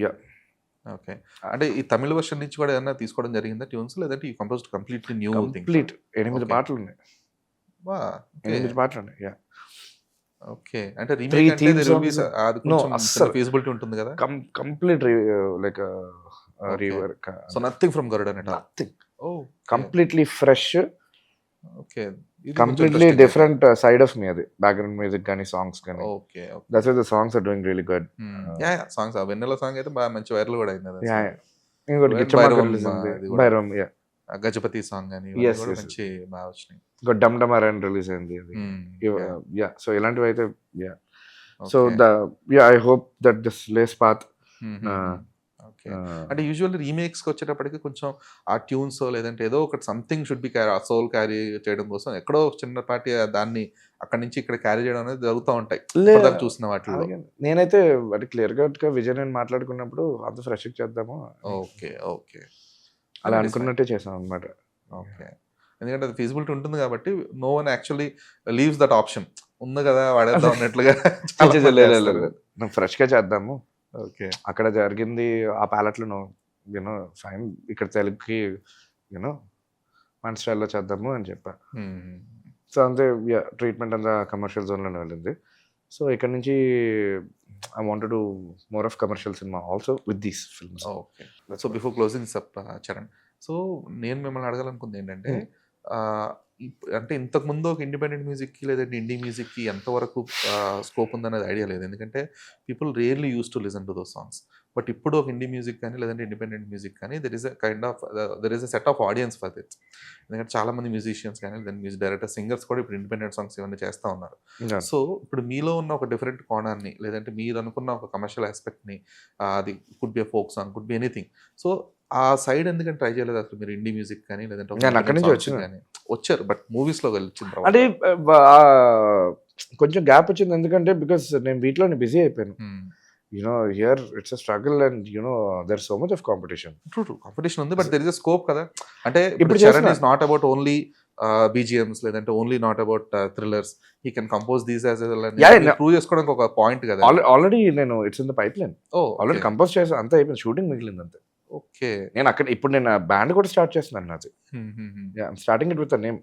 yeah. Okay. అంటే ఈ తమిళ వర్షన్ నుంచి కూడా ఏదైనా తీసుకోవడం జరిగిందా ట్యూన్స్, లేదంటే ఈ composed completely new thing? Complete 8 Okay. పాటలు ఉన్నాయి. 8 పాటలు ఉన్నాయి. యా. ఓకే. అంటే Three రీమేక్ అంటే theme there will be songs. అది No, కొంచెం అస్సలు. ఫీజిబిలిటీ ఉంటుంది కదా. Complete like Okay. Rework. So nothing from Garudan at all. Nothing. Oh completely fresh, okay. Completely different side of me. అది బ్యాక్గ్రౌండ్ మ్యూజిక్ కానీ సాంగ్స్ కానీ. Okay. Okay. That's why the songs are doing really good. Yeah songs Vennela song అయితే బాగా మంచి వైరల్ కూడా అయింది కదా. ఇంకోటి And గిచ్చమాక భైరవం, రిలీజ్ ఉంది. అది కూడా. భైరవం. యా. గజపతి సాంగ్ అని Yes, కూడా yes, మంచి బాగా వచ్చినాయి. ఇంకో డమ్ డమర్ అని రిలీజ్ అయింది. అది Yeah. యా. సో ఇలాంటివి అయితే ya. So Okay. I hope that this lays path. Okay. అంటే యూజువల్లీ రీమేక్స్కి వచ్చేటప్పటికి కొంచెం ఆ ట్యూన్స్ లేదంటే ఏదో ఒకటి something should be soul carry చేయడం కోసం ఎక్కడో చిన్నపాటి దాన్ని అక్కడి నుంచి ఇక్కడ క్యారీ చేయడం అనేది జరుగుతూ ఉంటాయి ఇప్పటిదాకా చూసిన వాటిలో. నేనైతే వాటి క్లియర్ గా విజయ్ నేను మాట్లాడుకున్నప్పుడు అంత ఫ్రెష్ చేద్దాము ఓకే. ఓకే. అలా అనుకున్నట్టే చేసాం అనమాట. ఓకే. ఎందుకంటే అది ఫీజిబిలిటీ ఉంటుంది కాబట్టి no one actually leaves that option. ఉంది కదా వాడేద్దాం అన్నట్లుగా ఫ్రెష్ గా చేద్దాము. ఓకే. అక్కడ జరిగింది ఆ ప్యాలెట్లో ఫైన్, ఇక్కడ తెలుగుకి మన స్టైల్లో చేద్దాము అని చెప్పా. సో అంతే ట్రీట్మెంట్ అంతా కమర్షియల్ జోన్లోనే వెళ్ళింది. సో ఇక్కడ నుంచి I want to more of commercial cinema also with these films. Okay. So before closing సప్ చరణ్, సో నేను మిమ్మల్ని అడగాలనుకుంది ఏంటంటే అంటే ఇంతకు ముందు ఒక ఇండిపెండెంట్ మ్యూజిక్కి లేదంటే ఇండీ మ్యూజిక్కి ఎంతవరకు స్కోప్ ఉందనేది ఐడియా లేదు, ఎందుకంటే people rarely use to listen to those songs. But ఇప్పుడు ఒక ఇండీ మ్యూజిక్ కానీ లేదంటే ఇండిపెండెంట్ మ్యూజిక్ కానీ there is a set of audience for that. ఎందుకంటే చాలా మంది మ్యూజిషియన్స్ కానీ లేదంటే మ్యూజిక్ డైరెక్టర్, సింగర్స్ కూడా ఇప్పుడు ఇండిపెండెంట్ సాంగ్స్ ఇవన్నీ చేస్తూ ఉన్నారు. సో ఇప్పుడు మీలో ఉన్న ఒక డిఫరెంట్ కోణాన్ని లేదంటే మీరు అనుకున్న ఒక కమర్షియల్ ఆస్పెక్ట్ని, అది could be folk song, could be anything, so ఆ సైడ్ ఎందుకని ట్రై చేయలేదు అసలు మీరు? ఇండీ మ్యూజిక్ కానీ లేదంటే నేను అక్కడి నుంచి వచ్చిన కానీ వచ్చారు, బట్ మూవీస్లో వచ్చిన తర్వాత అంటే కొంచెం గ్యాప్ వచ్చింది. ఎందుకంటే బికాస్ నేను వీటిలోనే బిజీ అయిపోయాను. You know here it's a struggle and you know there so much of competition. True competition ఉంది, but there is a scope కదా. అంటే ఇప్పుడు Charan is not about only BGMs లేదంటే only not about thrillers, he can compose these as prove చేసుకోవడానికి ఒక పాయింట్ కదా. ఆల్రెడీ నేను it's in the pipeline, already compose చేసాను, అంతా అయిపోయింది, షూటింగ్ మిగిలింది అంతే. ఓకే. నేను అక్కడ ఇప్పుడు నేను బ్యాండ్ కూడా స్టార్ట్ చేస్తున్నాను నాది. Starting it with name.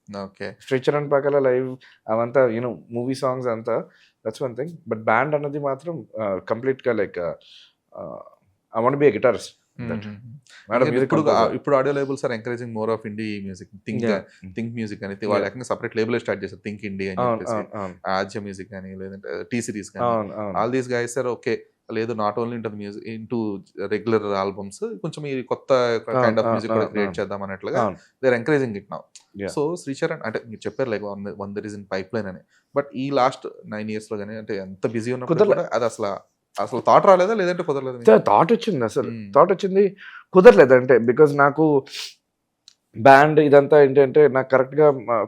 Okay. స్ట్రెచర్ అండ్ పక్కల లైవ్ అవంతా యూనో మూవీ సాంగ్స్ అంతా, that's one thing. But band అన్నది మాత్రం కంప్లీట్ గా like I want be a guitarist. ఇప్పుడు audio labels are encouraging more of indie music, Think music అని వాళ్ళు సపరేట్ లేబుల్ స్టార్ట్ చేశారు, థింక్ ఇండీ అని చెప్పేసి. ఆద్య మ్యూజిక్ కానీ లేదంటే టీ సిరీస్ కానీ, all these guys are okay. లేదు, not only into music, into regular albums, కొంచెం ఈ కొత్త కైండ్ ఆఫ్ మ్యూజిక్ కూడా క్రియేట్ చేద్దాం అన్నట్లుగా they are encouraging it now. So Sricharan అంటే మీరు చెప్పారు like one there is in pipeline అని, బట్ ఈ లాస్ట్ 9 years లో కానీ అంటే ఎంత బిజీ ఉన్నప్పుడు కూడా అది అసలు థాట్ రాలేదా లేదంటే కుదరలేదు? థాట్ వచ్చింది, అసలు థాట్ వచ్చింది, కుదరలేదు. అంటే బికాజ్ నాకు బ్యాండ్ ఇదంతా ఏంటంటే నాకు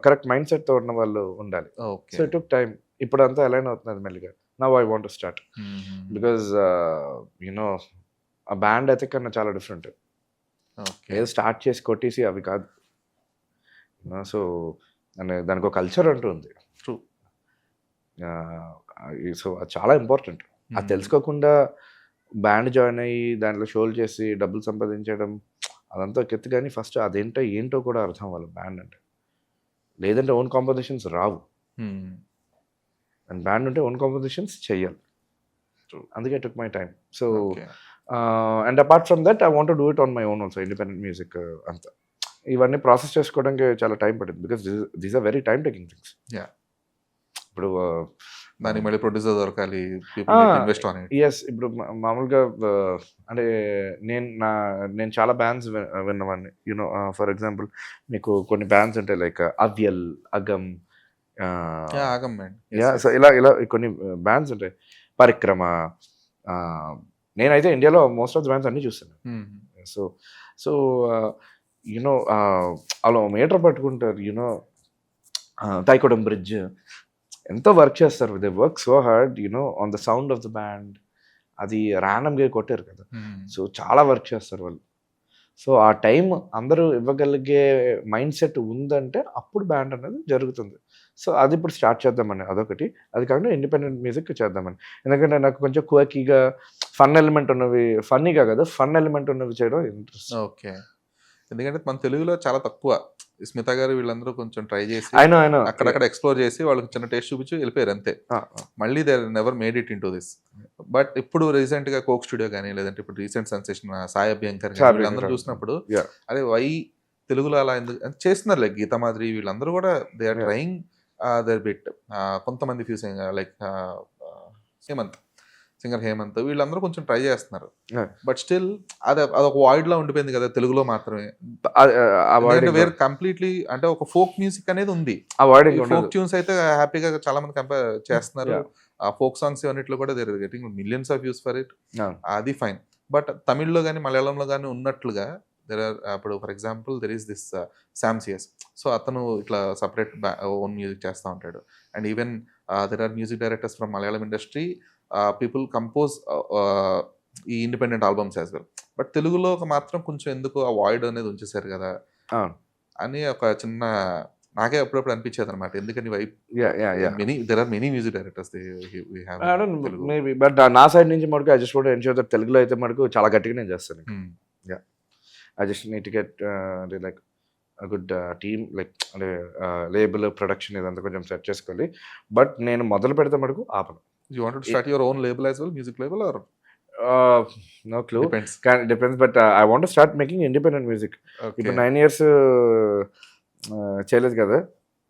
కరెక్ట్ మైండ్ సెట్ తో ఉన్న వాళ్ళు ఉండాలి. So it took time. ఇప్పుడు అంతా అలైన్ అవుతున్నది మెల్లిగా. Now I want to start because you know ఆ బ్యాండ్ అయితే కన్నా చాలా డిఫరెంట్. ఏదో స్టార్ట్ చేసి కొట్టేసి అవి కాదు. సో దానికి ఒక కల్చర్ అంటూ ఉంది. ట్రూ. సో అది చాలా ఇంపార్టెంట్. అది తెలుసుకోకుండా బ్యాండ్ జాయిన్ అయ్యి దాంట్లో షోలు చేసి డబ్బులు సంపాదించడం అదంతా కెత్తు. కానీ ఫస్ట్ ఏంటో కూడా అర్థం అవ్వాలి బ్యాండ్ అంటే. లేదంటే ఓన్ కాంపోజిషన్స్ రావు. అండ్ బ్యాండ్ ఉంటే ఓన్ కాంపోజిషన్స్ చెయ్యాలి. అందుకే took my time. So and apart from that I want to do it on my own also, independent music అంతా. ఇవన్నీ ప్రాసెస్ చేసుకోవడానికి చాలా టైం పడుతుంది because these are very time taking things. ఇప్పుడు దానికి మళ్ళీ ప్రొడ్యూసర్ దొరకాలి, ఇన్వెస్ట్ ఆన్ ఇట్. ఎస్. ఇప్పుడు మామూలుగా అంటే నేను చాలా బ్యాండ్స్ విన్నవాడిని. యూనో ఫర్ ఎగ్జాంపుల్ మీకు కొన్ని బ్యాండ్స్ ఉంటాయి లైక్ అవ్యల్, అగమ్, సో ఇలా కొన్ని బ్యాండ్స్ ఉంటాయి, పరిక్రమ. నేనైతే ఇండియాలో మోస్ట్ ఆఫ్ ద బ్యాండ్స్ అన్ని చూస్తాను. సో యూనో అలా మీటర్ పట్టుకుంటారు. యూనో తైకోడం బ్రిడ్జ్ ఎంతో వర్క్ చేస్తారు. They work so hard you know on the sound of the band. అది ర్యాండమ్గా కొట్టారు కదా. సో చాలా వర్క్ చేస్తారు వాళ్ళు. సో ఆ టైం అందరూ ఇవ్వగలిగే మైండ్ సెట్ ఉందంటే అప్పుడు బ్యాండ్ అనేది జరుగుతుంది. సో అది ఇప్పుడు స్టార్ట్ చేద్దామని అదొకటి. అది కాకుండా ఇండిపెండెంట్ మ్యూజిక్ చేద్దామని. ఎందుకంటే నాకు కొంచెం క్వర్కీగా ఫన్ ఎలిమెంట్ ఉన్నవి, ఫన్నీగా కదా, ఫన్ ఎలిమెంట్ ఉన్నవి చేయడం ఇంట్రెస్ట్. ఓకే. ఎందుకంటే మన తెలుగులో చాలా తక్కువ. స్మిత గారు వీళ్ళందరూ కొంచెం ట్రై చేసి అక్కడక్కడ ఎక్స్ప్లోర్ చేసి వాళ్ళకి చిన్న టేస్ట్ చూపించి వెళ్ళిపోయారు అంతే. మళ్ళీ they never made it in to this. But ఇప్పుడు రీసెంట్ గా కోక్ స్టూడియో కానీ లేదంటే ఇప్పుడు రీసెంట్ సెన్సేషన్ సాయి అభ్యంకర్ వీళ్ళందరూ చూసినప్పుడు అరే వై తెలుగులో అలా ఎందుకు చేస్తున్నారు. లైక్ గీతా మాదిరి వీళ్ళందరూ కూడా they are trying their bit. కొంతమంది ఫ్యూ లైక్ సింగర్ హేమంత్ వీళ్ళందరూ కొంచెం ట్రై చేస్తున్నారు. బట్ స్టిల్ అదొక వాయిడ్ లా ఉండిపోయింది కదా తెలుగులో మాత్రమే. వేరే కంప్లీట్లీ అంటే ఒక ఫోక్ మ్యూజిక్ అనేది ఉంది. ఫోక్ ట్యూన్స్ అయితే హ్యాపీగా చాలా మంది కంపేర్ చేస్తున్నారు. ఆ ఫోక్ సాంగ్స్ అన్నిట్లో కూడా there getting millions of views for it. అది ఫైన్. బట్ తమిళ్లో కానీ మలయాళంలో కానీ ఉన్నట్లుగా అప్పుడు for example there is this Sam CS. So అతను ఇట్లా సపరేట్ ఓన్ మ్యూజిక్ చేస్తూ ఉంటాడు. And even there are music directors from Malayalam industry, people compose ఈ independent albums as well. But తెలుగులో మాత్రం కొంచెం ఎందుకు ఆ వాయిడ్ అనేది ఉంచేశారు కదా అని ఒక చిన్న నాకే అప్పుడప్పుడు అనిపించేది అనమాట. ఎందుకని there are many music directors. Maybe but నా సైడ్ నుంచి మటుకు I just want to ensure that తెలుగులో అయితే మటుకు చాలా గట్టిగా నేను చేస్తాను. I just need to get like good team like అంటే లేబుల్ ప్రొడక్షన్ ఇదంతా కొంచెం సెట్ చేసుకోవాలి. బట్ నేను మొదలు పెడితే మటుకు ఆపను. You want to start your own label as well, music label, or no clue, depends? Depends, but I want start making independent music. ఇప్పుడు 9 years చేయలేదు కదా,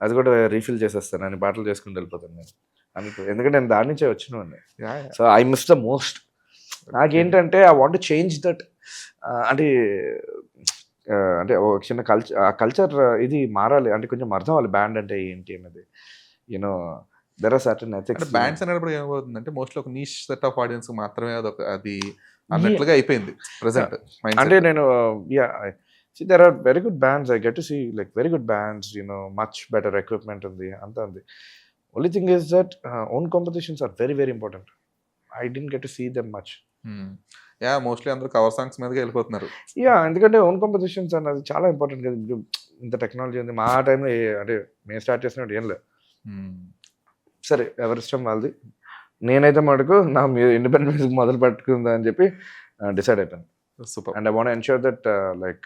అది కూడా రీఫిల్ చేసేస్తాను అని పాటలు చేసుకుంటూ వెళ్ళిపోతాను నేను అందుకు, ఎందుకంటే నేను దాని నుంచే వచ్చిన. So I miss the most. నాకేంటంటే ఐ వాంట్ చేంజ్ దట్, అంటే అంటే ఒక చిన్న కల్చర్ ఇది మారాలి, అంటే కొంచెం అర్థం అవ్వాలి బ్యాండ్ అంటే ఏంటి అన్నది. యూనో దెర్ ఆర్ సర్టన్ అంటే ఎథిక్స్. బ్యాండ్స్ అనేటప్పుడు ఏమవుతుందంటే మోస్ట్లీ ఒక నీష్ సెట్ ఆఫ్ ఆడియన్స్ మాత్రమే అది అన్నట్లుగా అయిపోయింది ప్రెసెంట్. అంటే నేను see there are very good bands, I get to see like very good bands, much better equipment ఉంది, అంతా ఉంది. Only thing is that own competitions are very very important. I didn't get to see them much. Mostly అందరూ కవర్ సాంగ్స్ మీదకి వెళ్ళిపోతున్నారు. ఎందుకంటే ఓన్ కాంపిటీషన్స్ అన్నది చాలా ఇంపార్టెంట్ కదా. ఇప్పుడు ఇంత టెక్నాలజీ ఉంది, మా టైంలో అంటే మేము స్టార్ట్ చేసినట్టు ఏం లేదు. సరే ఎవరి ఇష్టం వాళ్ళది. నేనైతే మటుకు నా ఇండిపెండెంట్ మ్యూజిక్ మొదలు పెట్టుకుందా అని చెప్పి డిసైడ్ అయిపోయాను. Super. And I want ensure that like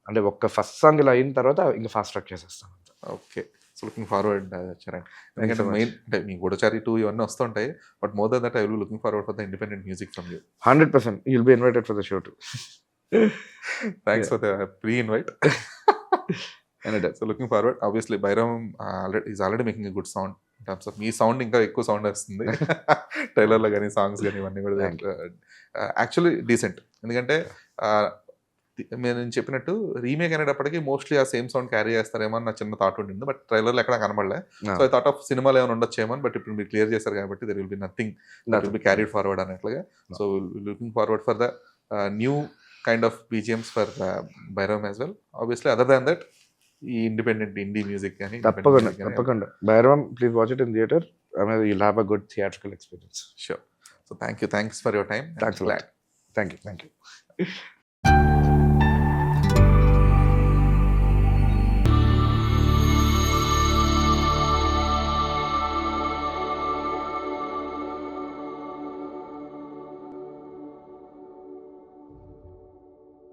అంటే ఒక్క ఫస్ట్ సాంగ్ ఇలా అయిన తర్వాత ఇంకా ఫాస్ట్ ట్రాక్ చేసేస్తాను. Okay, so looking forward Charan. ఎందుకంటే so much. మెయిన్ అంటే మీ గూఢచారి 2 ఇవన్నీ వస్తుంటాయి, but more then that I will looking forward for the independent music from you. 100% you'll be invited for the show too. Thanks for the pre invite. So looking forward. Obviously Bhairavam is already making a good sound in terms of మీ సౌండ్ ఇంకా ఎక్కువ సౌండ్ వస్తుంది ట్రైలర్లో కానీ సాంగ్స్ కానీ ఇవన్నీ కూడా యాక్చువల్లీ డీసెంట్. ఎందుకంటే నేను చెప్పినట్టు రీమేక్ అనేటప్పటికీ మోస్ట్లీ ఆ సేమ్ సౌండ్ క్యారీ చేస్తారేమో అని నా చిన్న థాట్ ఉండింది, బట్ ట్రైలర్లో ఎక్కడ కనబడలే. సో ఐ థాట్ ఆఫ్ సినిమాలో ఏమైనా ఉండొచ్చేమో, బట్ ఇప్పుడు మీరు క్లియర్ చేశారు కాబట్టి there will be nothing that will be carried forward అన్నట్లుగా. So looking forward for the new kind of BGMs for Bhairavam as well. Obviously other than that ఈ ఇండిపెండెంట్ ఇండీ మ్యూజిక్ కానీ తప్పకుండా Bhairavam please watch it in theatre. I mean, you'll have a good theatrical experience. Sure. So thanks for your time. Thanks a lot. Thank you.